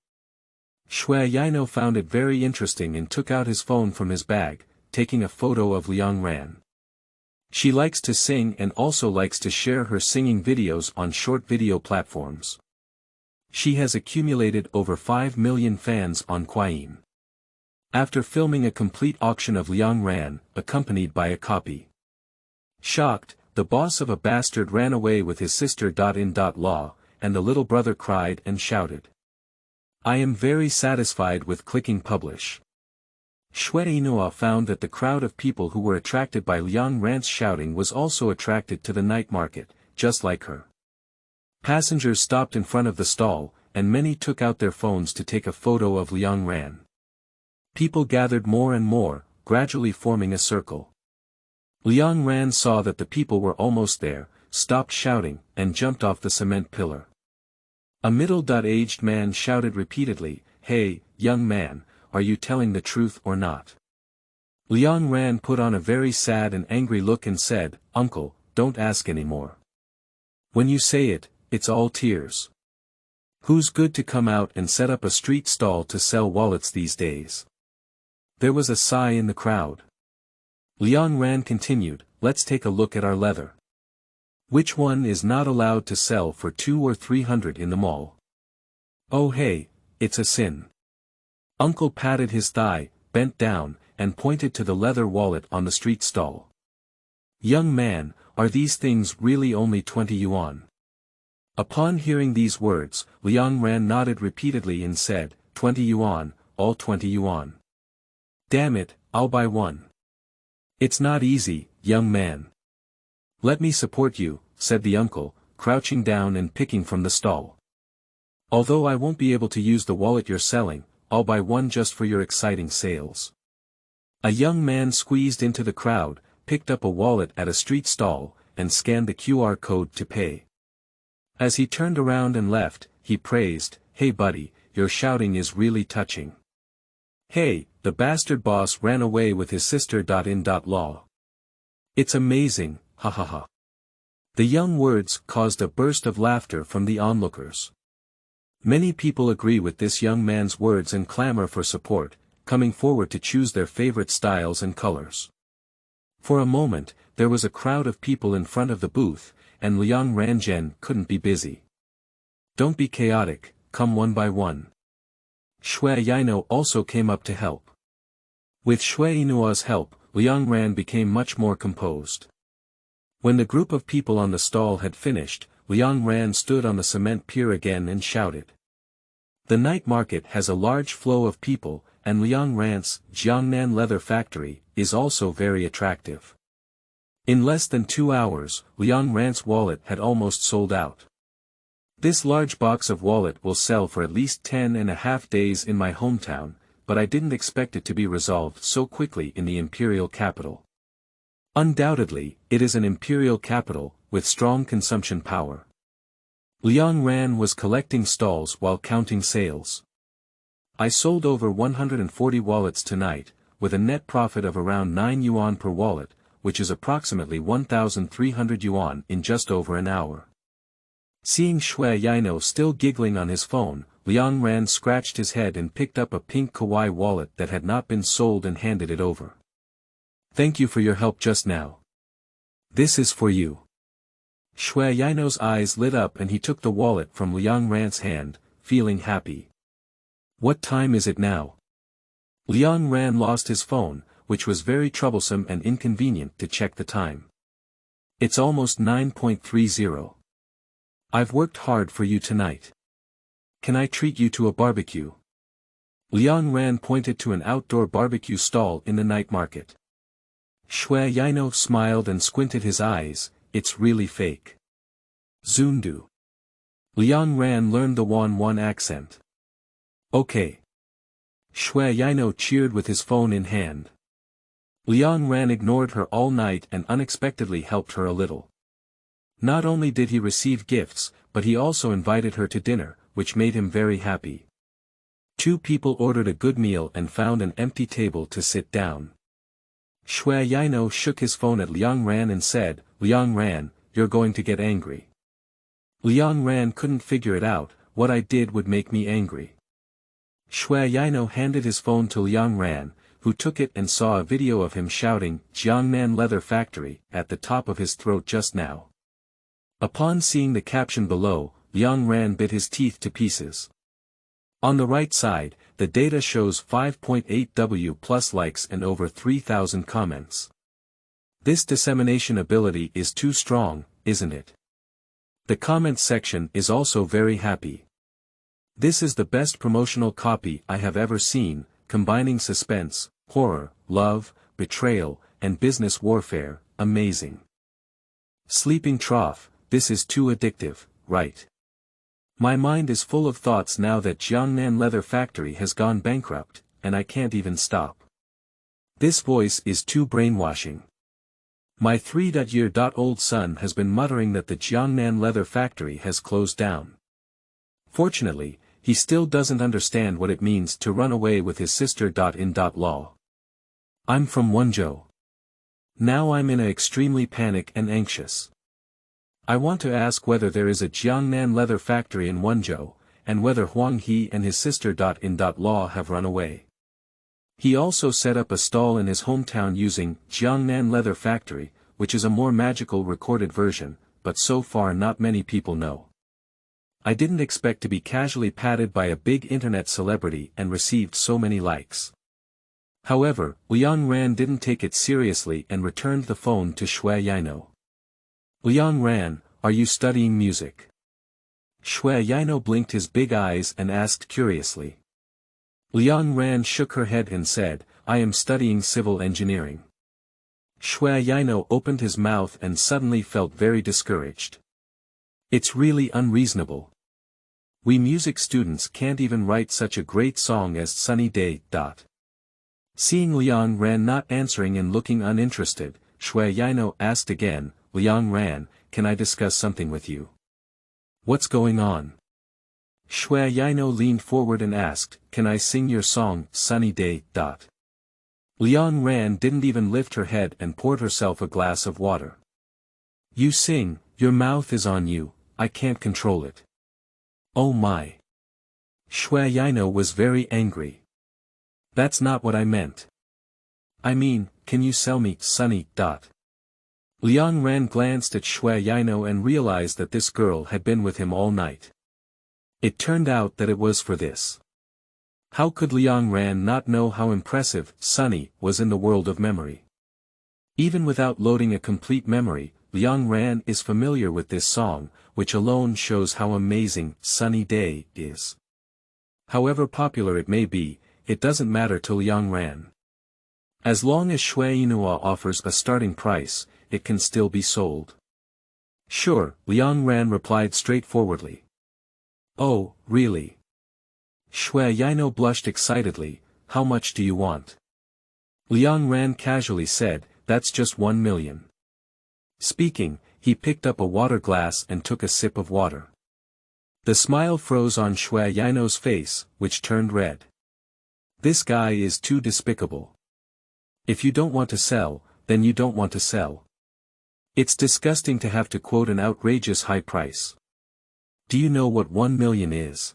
Xue Yinuo found it very interesting and took out his phone from his bag, taking a photo of Liang Ran. She likes to sing and also likes to share her singing videos on short video platforms. She has accumulated over 5 million fans on Quyin. After filming a complete auction of Liang Ran, accompanied by a copy. Shocked, the boss of a bastard ran away with his sister.in.law, and the little brother cried and shouted. I am very satisfied with clicking publish. Xue Yinuo found that the crowd of people who were attracted by Liang Ran's shouting was also attracted to the night market, just like her. Passengers stopped in front of the stall, and many took out their phones to take a photo of Liang Ran. People gathered more and more, gradually forming a circle. Liang Ran saw that the people were almost there, stopped shouting, and jumped off the cement pillar. A middle-aged man shouted repeatedly, Hey, young man, are you telling the truth or not? Liang Ran put on a very sad and angry look and said, Uncle, don't ask anymore. When you say it, it's all tears. Who's good to come out and set up a street stall to sell wallets these days? There was a sigh in the crowd. Liang Ran continued, Let's take a look at our leather. Which one is not allowed to sell for 200 or 300 in the mall? Oh hey, it's a sin. Uncle patted his thigh, bent down, and pointed to the leather wallet on the street stall. Young man, are these things really only 20 yuan? Upon hearing these words, Liang Ran nodded repeatedly and said, 20 yuan, all 20 yuan. Damn it, I'll buy one. It's not easy, young man. Let me support you, said the uncle, crouching down and picking from the stall. Although I won't be able to use the wallet you're selling, I'll buy one just for your exciting sales. A young man squeezed into the crowd, picked up a wallet at a street stall, and scanned the QR code to pay. As he turned around and left, he praised, Hey buddy, your shouting is really touching. Hey, the bastard boss ran away with his sister.in.law. It's amazing, ha ha ha. The young words caused a burst of laughter from the onlookers. Many people agree with this young man's words and clamor for support, coming forward to choose their favorite styles and colors. For a moment, there was a crowd of people in front of the booth, and Liang Ranjian couldn't be busy. Don't be chaotic, come one by one. Xue Yinuo also came up to help. With Xue Yinuo's help, Liang Ran became much more composed. When the group of people on the stall had finished, Liang Ran stood on the cement pier again and shouted. The night market has a large flow of people, and Liang Ran's Jiangnan Leather Factory is also very attractive. In less than 2 hours, Liang Ran's wallet had almost sold out. This large box of wallet will sell for at least 10.5 days in my hometown, but I didn't expect it to be resolved so quickly in the imperial capital. Undoubtedly, it is an imperial capital, with strong consumption power. Liang Ran was collecting stalls while counting sales. I sold over 140 wallets tonight, with a net profit of around 9 yuan per wallet, which is approximately 1,300 yuan in just over an hour. Seeing Xue Yinuo still giggling on his phone, Liang Ran scratched his head and picked up a pink kawaii wallet that had not been sold and handed it over. "Thank you for your help just now. This is for you." Xue Yinuo's eyes lit up and he took the wallet from Liang Ran's hand, feeling happy. "What time is it now?" Liang Ran lost his phone, which was very troublesome and inconvenient to check the time. "It's almost 9:30. I've worked hard for you tonight. Can I treat you to a barbecue?" Liang Ran pointed to an outdoor barbecue stall in the night market. Xue Yinuo smiled and squinted his eyes. "It's really fake." "Zundu." Liang Ran learned the Wan accent. "Okay." Xue Yinuo cheered with his phone in hand. Liang Ran ignored her all night and unexpectedly helped her a little. Not only did he receive gifts, but he also invited her to dinner, which made him very happy. Two people ordered a good meal and found an empty table to sit down. Xue Yinuo shook his phone at Liang Ran and said, "Liang Ran, you're going to get angry." Liang Ran couldn't figure it out. "What I did would make me angry." Xue Yinuo handed his phone to Liang Ran, who took it and saw a video of him shouting, "Jiangnan Leather Factory," at the top of his throat just now. Upon seeing the caption below, Liang Ran bit his teeth to pieces. On the right side, the data shows 5.8W plus likes and over 3,000 comments. This dissemination ability is too strong, isn't it? The comments section is also very happy. "This is the best promotional copy I have ever seen, combining suspense, horror, love, betrayal, and business warfare, amazing. Sleeping trough, this is too addictive, right? My mind is full of thoughts now that Jiangnan Leather Factory has gone bankrupt, and I can't even stop. This voice is too brainwashing. My 3-year-old son has been muttering that the Jiangnan Leather Factory has closed down. Fortunately, he still doesn't understand what it means to run away with his sister. Law. I'm from Wenzhou. Now I'm in a extremely panic and anxious. I want to ask whether there is a Jiangnan Leather Factory in Wenzhou, and whether Huang He and his sister. Law have run away. He also set up a stall in his hometown using Jiangnan Leather Factory, which is a more magical recorded version, but so far not many people know. I didn't expect to be casually patted by a big internet celebrity and received so many likes." However, Liang Ran didn't take it seriously and returned the phone to Xue Yinuo. "Liang Ran, are you studying music?" Xue Yinuo blinked his big eyes and asked curiously. Liang Ran shook her head and said, "I am studying civil engineering." Xue Yinuo opened his mouth and suddenly felt very discouraged. "It's really unreasonable. We music students can't even write such a great song as Sunny Day. Seeing Liang Ran not answering and looking uninterested, Xue Yinuo asked again, "Liang Ran, can I discuss something with you?" "What's going on?" Xue Yinuo leaned forward and asked, "Can I sing your song, Sunny Day? Liang Ran didn't even lift her head and poured herself a glass of water. "You sing, your mouth is on you, I can't control it." "Oh my." Xue Yinuo was very angry. "That's not what I meant. I mean, can you sell me, Sunny? Liang Ran glanced at Xue Yinuo and realized that this girl had been with him all night. It turned out that it was for this. How could Liang Ran not know how impressive Sunny was in the world of memory? Even without loading a complete memory, Liang Ran is familiar with this song, which alone shows how amazing Sunny Day is. However popular it may be, it doesn't matter to Liang Ran. As long as Xue Yinuo offers a starting price, it can still be sold. "Sure," Liang Ran replied straightforwardly. "Oh, really?" Xue Yinuo blushed excitedly. "How much do you want?" Liang Ran casually said, "That's just 1 million. Speaking, he picked up a water glass and took a sip of water. The smile froze on Xue Yinuo's face, which turned red. This guy is too despicable. If you don't want to sell, then you don't want to sell. It's disgusting to have to quote an outrageous high price. Do you know what 1 million is?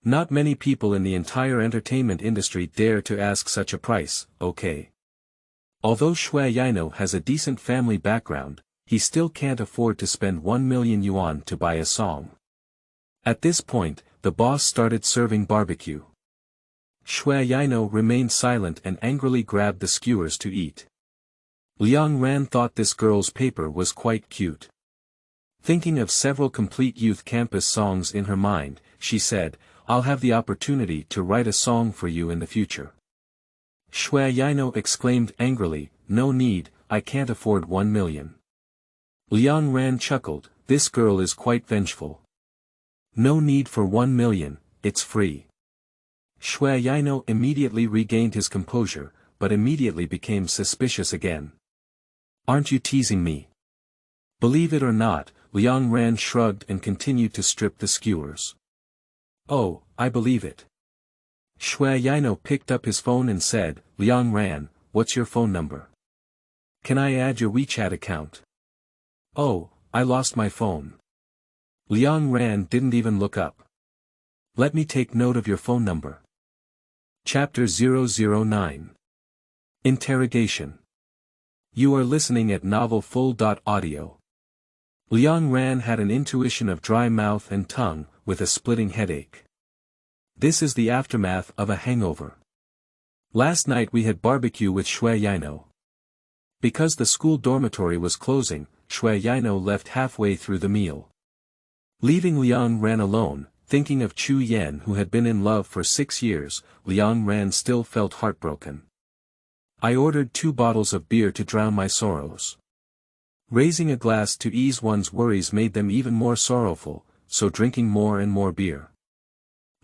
Not many people in the entire entertainment industry dare to ask such a price, okay? Although Xue Yinuo has a decent family background, he still can't afford to spend 1 million yuan to buy a song. At this point, the boss started serving barbecue. Xue Yinuo remained silent and angrily grabbed the skewers to eat. Liang Ran thought this girl's paper was quite cute. Thinking of several complete youth campus songs in her mind, she said, "I'll have the opportunity to write a song for you in the future." Xue Yinuo exclaimed angrily, "No need, I can't afford 1 million. Liang Ran chuckled, "This girl is quite vengeful. No need for 1 million, it's free." Xue Yinuo immediately regained his composure, but immediately became suspicious again. "Aren't you teasing me?" Believe it or not, Liang Ran shrugged and continued to strip the skewers. "Oh, I believe it." Xue Yinuo picked up his phone and said, "Liang Ran, what's your phone number? Can I add your WeChat account?" "Oh, I lost my phone." Liang Ran didn't even look up. "Let me take note of your phone number." Chapter 009. Interrogation. You are listening at novelfull.audio. Liang Ran had an intuition of dry mouth and tongue, with a splitting headache. This is the aftermath of a hangover. Last night we had barbecue with Xue Yinuo. Because the school dormitory was closing, Xue Yinuo left halfway through the meal. Leaving Liang Ran alone, thinking of Chu Yan who had been in love for 6 years, Liang Ran still felt heartbroken. I ordered 2 bottles of beer to drown my sorrows. Raising a glass to ease one's worries made them even more sorrowful, so drinking more and more beer.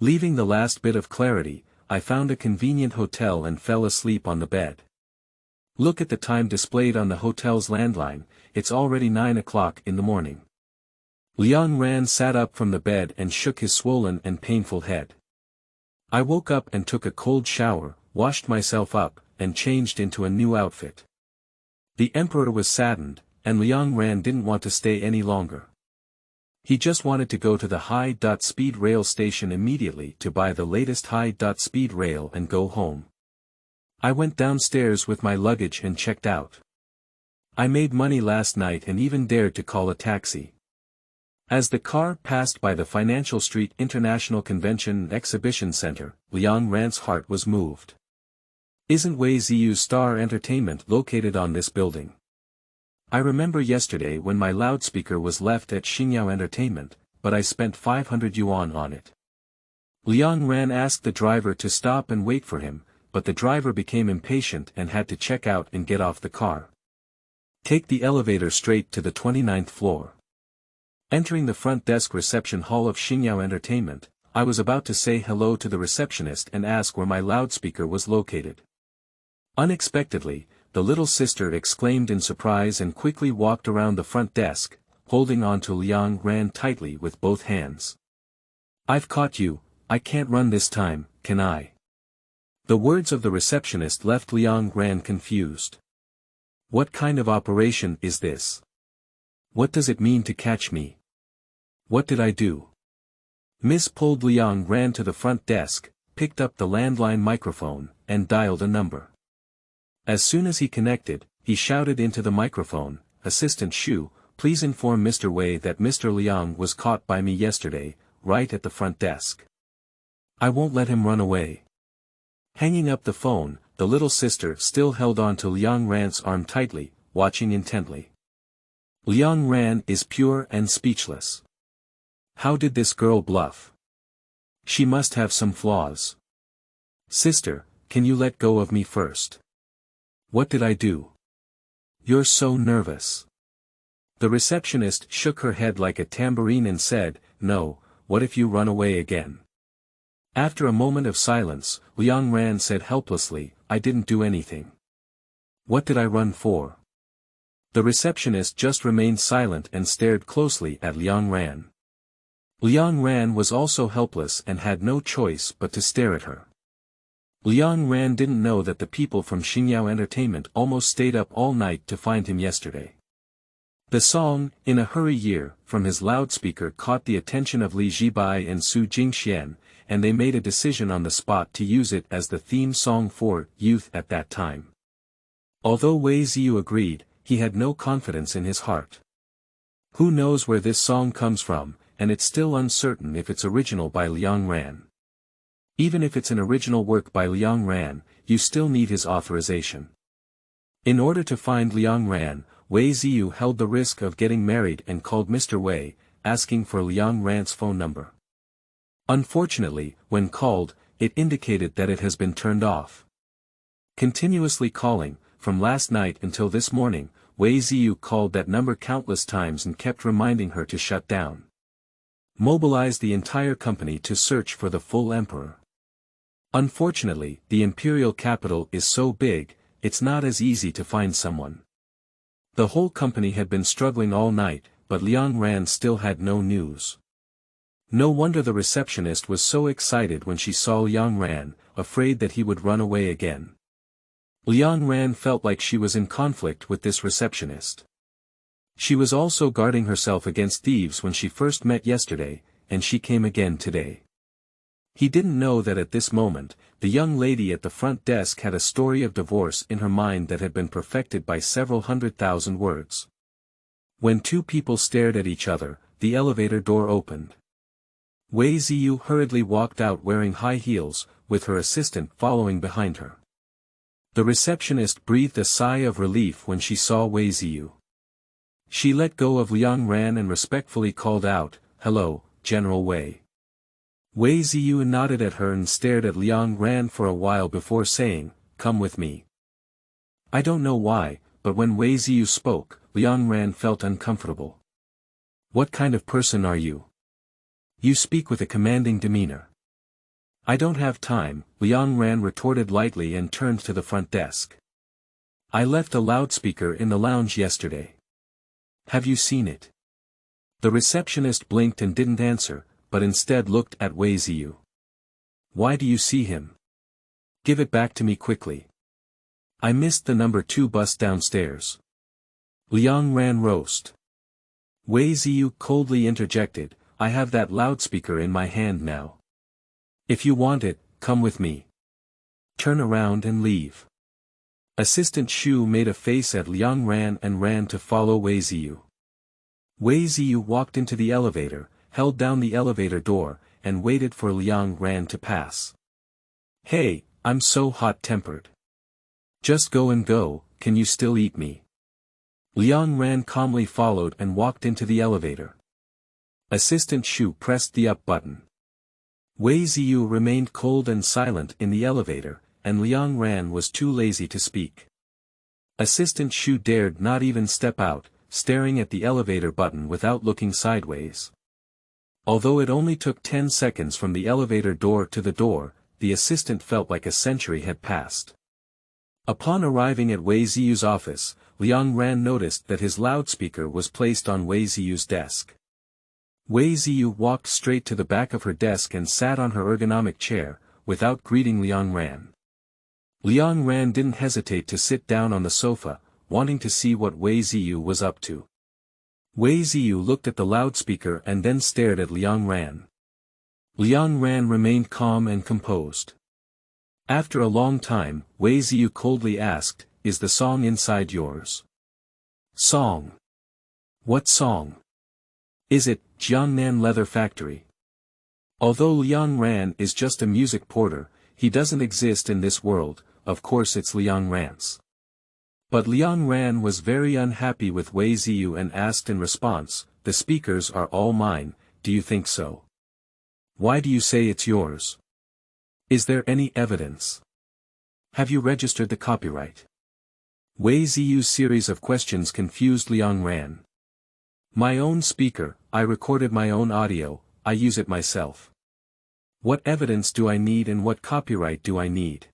Leaving the last bit of clarity, I found a convenient hotel and fell asleep on the bed. Look at the time displayed on the hotel's landline, it's already 9 o'clock in the morning. Liang Ran sat up from the bed and shook his swollen and painful head. I woke up and took a cold shower, washed myself up, and changed into a new outfit. The emperor was saddened, and Liang Ran didn't want to stay any longer. He just wanted to go to the high-speed rail station immediately to buy the latest high-speed rail and go home. I went downstairs with my luggage and checked out. I made money last night and even dared to call a taxi. As the car passed by the Financial Street International Convention and Exhibition Center, Liang Ran's heart was moved. Isn't withdrew Star Entertainment located on this building? I remember yesterday when my loudspeaker was left at Xingyao Entertainment, but I spent 500 yuan on it. Liang Ran asked the driver to stop and wait for him, but the driver became impatient and had to check out and get off the car. Take the elevator straight to the 29th floor. Entering the front desk reception hall of Xingyao Entertainment, I was about to say hello to the receptionist and ask where my loudspeaker was located. Unexpectedly, the little sister exclaimed in surprise and quickly walked around the front desk, holding on to Liang Ran tightly with both hands. "I've caught you, I can't run this time, can I?" The words of the receptionist left Liang Ran confused. What kind of operation is this? What does it mean to catch me? What did I do? Miss pulled Liang Ran to the front desk, picked up the landline microphone, and dialed a number. As soon as he connected, he shouted into the microphone, "Assistant Xu, please inform Mr. Wei that Mr. Liang was caught by me yesterday, right at the front desk. I won't let him run away." Hanging up the phone, the little sister still held on to Liang Ran's arm tightly, watching intently. Liang Ran is pure and speechless. How did this girl bluff? She must have some flaws. "Sister, can you let go of me first?" "What did I do? You're so nervous." The receptionist shook her head like a tambourine and said, "No, what if you run away again?" After a moment of silence, Liang Ran said helplessly, "I didn't do anything. What did I run for?" The receptionist just remained silent and stared closely at Liang Ran. Liang Ran was also helpless and had no choice but to stare at her. Liang Ran didn't know that the people from Xingyao Entertainment almost stayed up all night to find him yesterday. The song, In a Hurry Year, from his loudspeaker caught the attention of Li Jibai and Su Jingxian, and they made a decision on the spot to use it as the theme song for Youth at that time. Although Wei Ziyu agreed, he had no confidence in his heart. Who knows where this song comes from, and it's still uncertain if it's original by Liang Ran. Even if it's an original work by Liang Ran, you still need his authorization. In order to find Liang Ran, Wei Ziyu held the risk of getting married and called Mr. Wei, asking for Liang Ran's phone number. Unfortunately, when called, it indicated that it has been turned off. Continuously calling, from last night until this morning, Wei Ziyu called that number countless times and kept reminding her to shut down. Mobilize the entire company to search for the full emperor. Unfortunately, the imperial capital is so big, it's not as easy to find someone. The whole company had been struggling all night, but Liang Ran still had no news. No wonder the receptionist was so excited when she saw Liang Ran, afraid that he would run away again. Liang Ran felt like she was in conflict with this receptionist. She was also guarding herself against thieves when she first met yesterday, and she came again today. He didn't know that at this moment, the young lady at the front desk had a story of divorce in her mind that had been perfected by several 100,000 words. When two people stared at each other, the elevator door opened. Wei Ziyu hurriedly walked out wearing high heels, with her assistant following behind her. The receptionist breathed a sigh of relief when she saw Wei Ziyu. She let go of Liang Ran and respectfully called out, "Hello, General Wei." Wei Ziyu nodded at her and stared at Liang Ran for a while before saying, "Come with me." I don't know why, but when Wei Ziyu spoke, Liang Ran felt uncomfortable. "What kind of person are you? You speak with a commanding demeanor." "I don't have time," Liang Ran retorted lightly and turned to the front desk. "I left a loudspeaker in the lounge yesterday. Have you seen it?" The receptionist blinked and didn't answer, but instead looked at Wei Ziyu. "Why do you see him? Give it back to me quickly. I missed the number 2 bus downstairs." Liang Ran roast. Wei Ziyu coldly interjected, "I have that loudspeaker in my hand now. If you want it, come with me. Turn around and leave." Assistant Xu made a face at Liang Ran and ran to follow Wei Ziyu. Wei Ziyu walked into the elevator, held down the elevator door, and waited for Liang Ran to pass. "Hey, I'm so hot-tempered. Just go and go, can you still eat me?" Liang Ran calmly followed and walked into the elevator. Assistant Xu pressed the up button. Wei Ziyu remained cold and silent in the elevator, and Liang Ran was too lazy to speak. Assistant Xu dared not even step out, staring at the elevator button without looking sideways. Although it only took 10 seconds from the elevator door to the door, the assistant felt like a century had passed. Upon arriving at Wei Ziyu's office, Liang Ran noticed that his loudspeaker was placed on Wei Ziyu's desk. Wei Ziyu walked straight to the back of her desk and sat on her ergonomic chair, without greeting Liang Ran. Liang Ran didn't hesitate to sit down on the sofa, wanting to see what Wei Ziyu was up to. Wei Ziyu looked at the loudspeaker and then stared at Liang Ran. Liang Ran remained calm and composed. After a long time, Wei Ziyu coldly asked, "Is the song inside yours?" "Song? What song? Is it Jiangnan Leather Factory?" Although Liang Ran is just a music porter, he doesn't exist in this world, of course it's Liang Ran's. But Liang Ran was very unhappy with Wei Ziyu and asked in response, "The speakers are all mine, do you think so? Why do you say it's yours? Is there any evidence? Have you registered the copyright?" Wei Ziyu's series of questions confused Liang Ran. "My own speaker, I recorded my own audio, I use it myself. What evidence do I need and what copyright do I need?"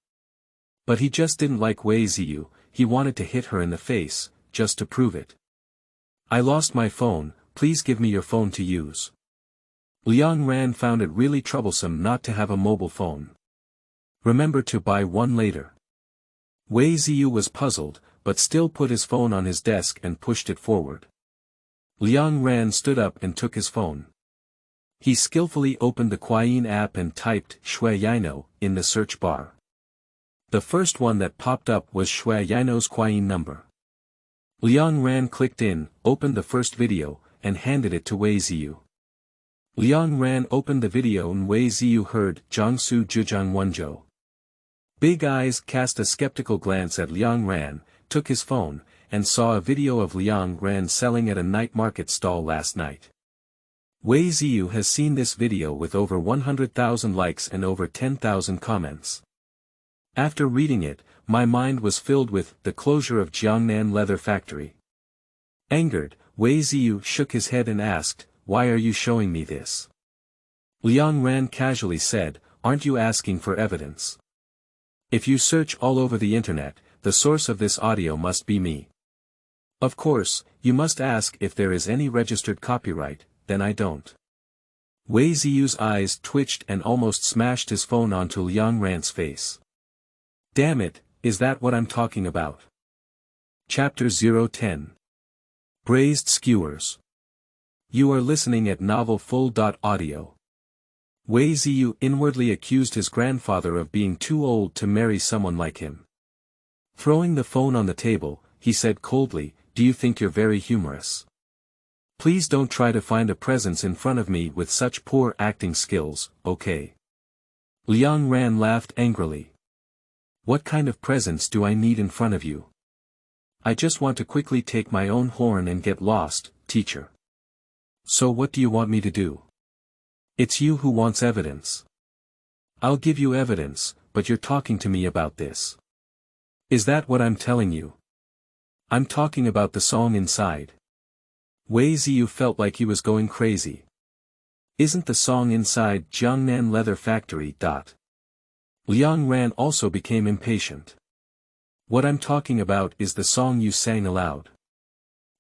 But he just didn't like Wei Ziyu, he wanted to hit her in the face, just to prove it. "I lost my phone, please give me your phone to use." Liang Ran found it really troublesome not to have a mobile phone. Remember to buy one later. Wei Ziyu was puzzled, but still put his phone on his desk and pushed it forward. Liang Ran stood up and took his phone. He skillfully opened the Quyin app and typed Xue Yinuo in the search bar. The first one that popped up was Xue Yinuo's Quyin number. Liang Ran clicked in, opened the first video, and handed it to Wei Ziyu. Liang Ran opened the video and Wei Ziyu heard Jiangsu Zhejiang Wenzhou. Big Eyes cast a skeptical glance at Liang Ran, took his phone, and saw a video of Liang Ran selling at a night market stall last night. Wei Ziyu has seen this video with over 100,000 likes and over 10,000 comments. After reading it, my mind was filled with the closure of Jiangnan Leather Factory. Angered, Wei Ziyu shook his head and asked, "Why are you showing me this?" Liang Ran casually said, "Aren't you asking for evidence? If you search all over the internet, the source of this audio must be me. Of course, you must ask if there is any registered copyright, then I don't." Wei Ziyu's eyes twitched and almost smashed his phone onto Liang Ran's face. Damn it, is that what I'm talking about? Chapter 010. Braised Skewers. You are listening at novelfull.audio. Wei Ziyu inwardly accused his grandfather of being too old to marry someone like him. Throwing the phone on the table, he said coldly, "Do you think you're very humorous? Please don't try to find a presence in front of me with such poor acting skills, okay?" Liang Ran laughed angrily. "What kind of presence do I need in front of you? I just want to quickly take my own horn and get lost, teacher. So what do you want me to do? It's you who wants evidence. I'll give you evidence, but you're talking to me about this. Is that what I'm telling you? I'm talking about the song inside." Wei Ziyu felt like he was going crazy. "Isn't the song inside Jiangnan Leather Factory? Liang Ran also became impatient. "What I'm talking about is the song you sang aloud."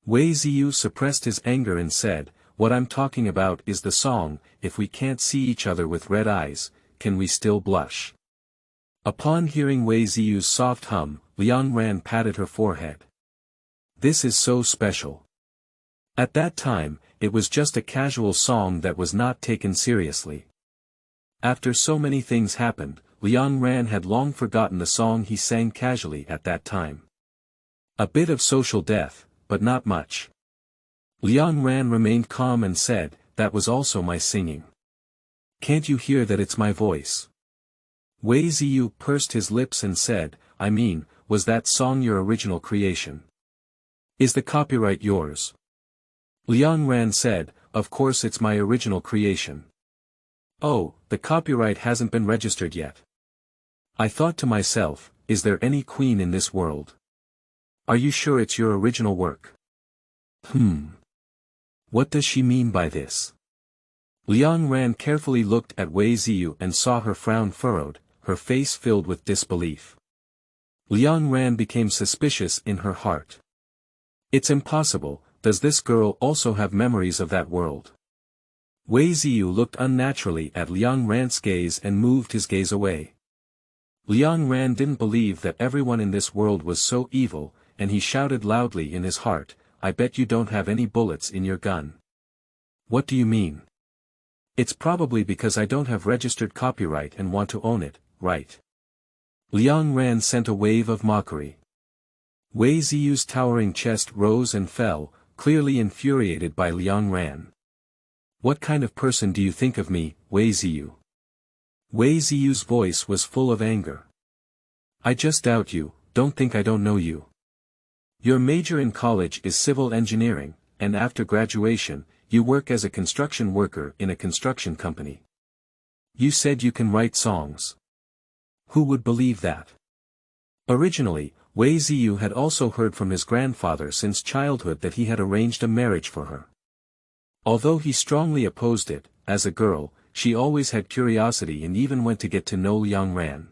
Wei Ziyu suppressed his anger and said, "What I'm talking about is the song, if we can't see each other with red eyes, can we still blush?" Upon hearing Wei Ziyu's soft hum, Liang Ran patted her forehead. "This is so special." At that time, it was just a casual song that was not taken seriously. After so many things happened, Liang Ran had long forgotten the song he sang casually at that time. A bit of social death, but not much. Liang Ran remained calm and said, "That was also my singing. Can't you hear that it's my voice?" Wei Ziyu pursed his lips and said, "I mean, was that song your original creation? Is the copyright yours?" Liang Ran said, "Of course it's my original creation." "Oh, the copyright hasn't been registered yet. I thought to myself, is there any queen in this world? Are you sure it's your original work?" What does she mean by this? Liang Ran carefully looked at Wei Ziyu and saw her frown furrowed, her face filled with disbelief. Liang Ran became suspicious in her heart. It's impossible, does this girl also have memories of that world? Wei Ziyu looked unnaturally at Liang Ran's gaze and moved his gaze away. Liang Ran didn't believe that everyone in this world was so evil, and he shouted loudly in his heart, "I bet you don't have any bullets in your gun." "What do you mean?" "It's probably because I don't have registered copyright and want to own it, right?" Liang Ran sent a wave of mockery. Wei Ziyu's towering chest rose and fell, clearly infuriated by Liang Ran. "What kind of person do you think of me, Wei Ziyu?" Wei Ziyu's voice was full of anger. "I just doubt you, don't think I don't know you. Your major in college is civil engineering, and after graduation, you work as a construction worker in a construction company. You said you can write songs. Who would believe that?" Originally, Wei Ziyu had also heard from his grandfather since childhood that he had arranged a marriage for her. Although he strongly opposed it, as a girl, she always had curiosity and even went to get to know Liang Ran.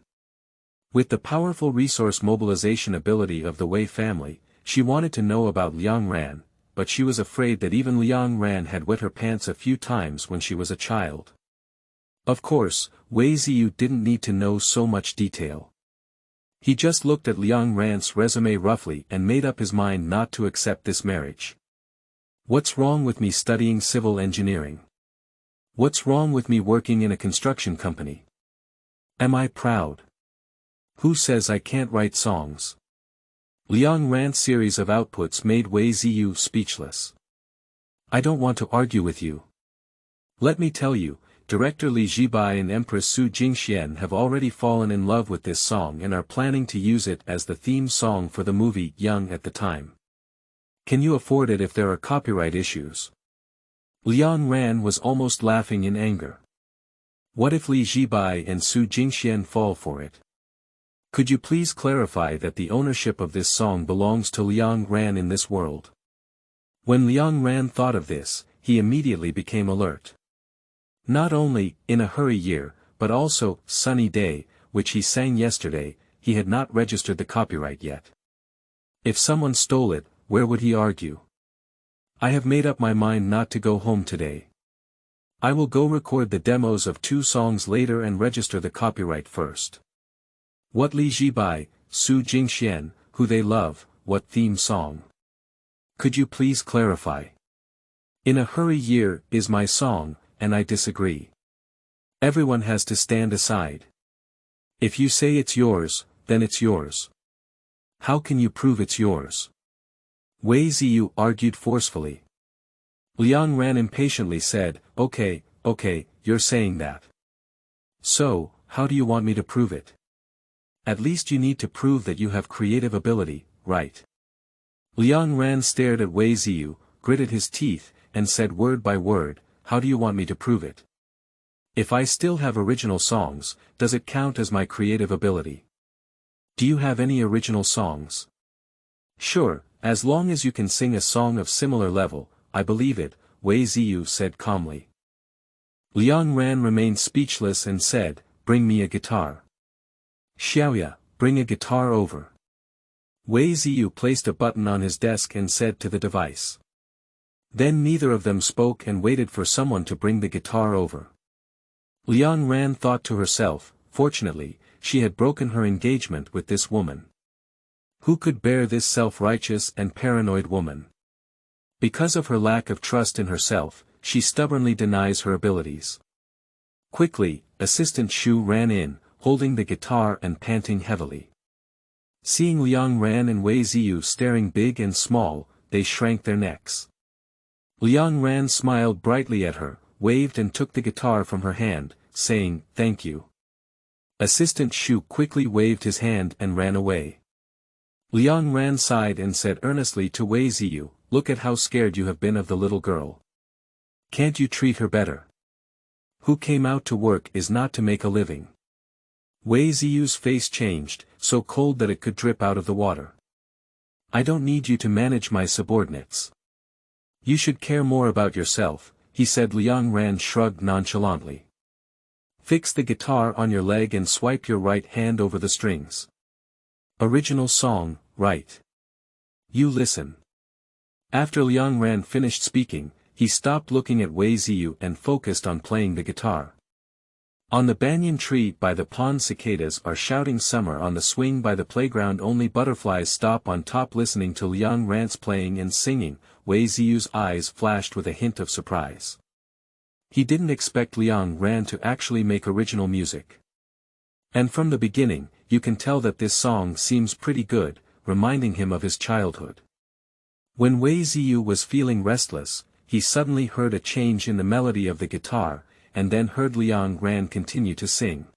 With the powerful resource mobilization ability of the Wei family, she wanted to know about Liang Ran, but she was afraid that even Liang Ran had wet her pants a few times when she was a child. Of course, Wei Ziyu didn't need to know so much detail. He just looked at Liang Ran's resume roughly and made up his mind not to accept this marriage. What's wrong with me studying civil engineering? What's wrong with me working in a construction company? Am I proud? Who says I can't write songs? Liang Ran's series of outputs made Wei Ziyu speechless. I don't want to argue with you. Let me tell you, director Li Zibai and Empress Su Jingxian have already fallen in love with this song and are planning to use it as the theme song for the movie Young at the Time. Can you afford it if there are copyright issues? Liang Ran was almost laughing in anger. What if Li Zibai and Su Jingxian fall for it? Could you please clarify that the ownership of this song belongs to Liang Ran in this world? When Liang Ran thought of this, he immediately became alert. Not only, In a Hurry Year, but also, Sunny Day, which he sang yesterday, he had not registered the copyright yet. If someone stole it, where would he argue? I have made up my mind not to go home today. I will go record the demos of 2 songs later and register the copyright first. What Li Zibai, Su Jingxian, who they love, what theme song? Could you please clarify? In a Hurry Year is my song, and I disagree. Everyone has to stand aside. If you say it's yours, then it's yours. How can you prove it's yours? Wei Ziyu argued forcefully. Liang Ran impatiently said, Okay, you're saying that. So, how do you want me to prove it? At least you need to prove that you have creative ability, right? Liang Ran stared at Wei Ziyu, gritted his teeth, and said word by word, How do you want me to prove it? If I still have original songs, does it count as my creative ability? Do you have any original songs? Sure, as long as you can sing a song of similar level, I believe it, Wei Ziyu said calmly. Liang Ran remained speechless and said, Bring me a guitar. Xiaoya, bring a guitar over. Wei Ziyu placed a button on his desk and said to the device. Then neither of them spoke and waited for someone to bring the guitar over. Liang Ran thought to herself, fortunately, she had broken her engagement with this woman. Who could bear this self-righteous and paranoid woman? Because of her lack of trust in herself, she stubbornly denies her abilities. Quickly, Assistant Xu ran in, holding the guitar and panting heavily. Seeing Liang Ran and Wei Ziyu staring big and small, they shrank their necks. Liang Ran smiled brightly at her, waved and took the guitar from her hand, saying, Thank you. Assistant Xu quickly waved his hand and ran away. Liang Ran sighed and said earnestly to Wei Ziyu, Look at how scared you have been of the little girl. Can't you treat her better? Who came out to work is not to make a living. Wei Ziyu's face changed, so cold that it could drip out of the water. I don't need you to manage my subordinates. You should care more about yourself, he said. Liang Ran shrugged nonchalantly. Fix the guitar on your leg and swipe your right hand over the strings. Original song, right? You listen. After Liang Ran finished speaking, he stopped looking at Wei Ziyu and focused on playing the guitar. On the banyan tree by the pond, cicadas are shouting summer. On the swing by the playground, only butterflies stop on top. Listening to Liang Ran's playing and singing, Wei Ziyu's eyes flashed with a hint of surprise. He didn't expect Liang Ran to actually make original music. And from the beginning, you can tell that this song seems pretty good, reminding him of his childhood. When Wei Ziyu was feeling restless, he suddenly heard a change in the melody of the guitar, and then heard Liang Ran continue to sing.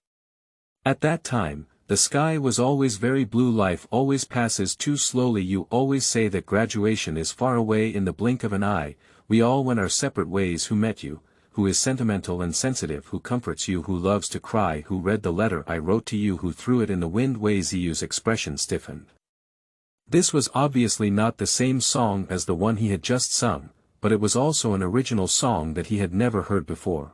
At that time, the sky was always very blue. Life always passes too slowly. You always say that graduation is far away in the blink of an eye. We all went our separate ways. Who met you, who is sentimental and sensitive, who comforts you, who loves to cry, who read the letter I wrote to you, who threw it in the wind. Wei Ziyu's expression stiffened. This was obviously not the same song as the one he had just sung, but it was also an original song that he had never heard before.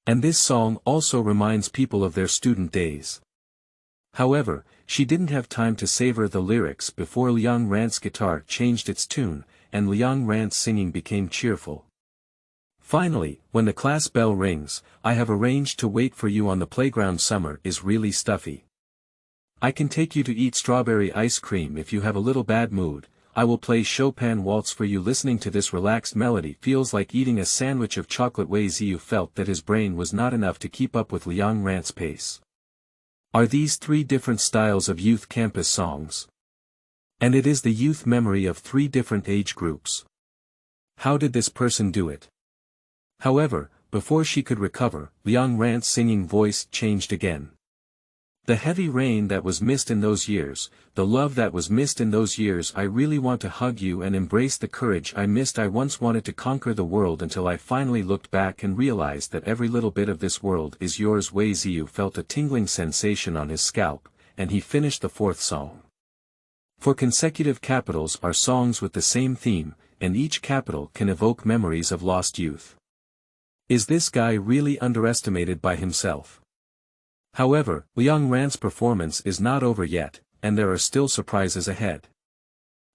And this song also reminds people of their student days. However, she didn't have time to savor the lyrics before Liang Ran's guitar changed its tune, and Liang Ran's singing became cheerful. Finally, when the class bell rings, I have arranged to wait for you on the playground. Summer is really stuffy. I can take you to eat strawberry ice cream if you have a little bad mood. I will play Chopin waltz for you. Listening to this relaxed melody feels like eating a sandwich of chocolate. Xue Yinuo felt that his brain was not enough to keep up with Liang Ran's pace. Are these three different styles of youth campus songs? And it is the youth memory of three different age groups. How did this person do it? However, before she could recover, Liang Ran's singing voice changed again. The heavy rain that was missed in those years, the love that was missed in those years. I really want to hug you and embrace the courage I missed. I once wanted to conquer the world until I finally looked back and realized that every little bit of this world is yours. Xue Yinuo felt a tingling sensation on his scalp, and he finished the fourth song. 4 consecutive capitals are songs with the same theme, and each capital can evoke memories of lost youth. Is this guy really underestimated by himself? However, Liang Ran's performance is not over yet, and there are still surprises ahead.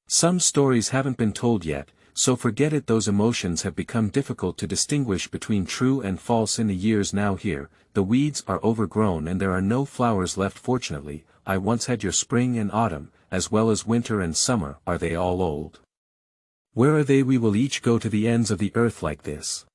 Some stories haven't been told yet, so forget it. Those emotions have become difficult to distinguish between true and false in the years now here. The weeds are overgrown and there are no flowers left. Fortunately, I once had your spring and autumn, as well as winter and summer. Are they all old? Where are they? We will each go to the ends of the earth like this.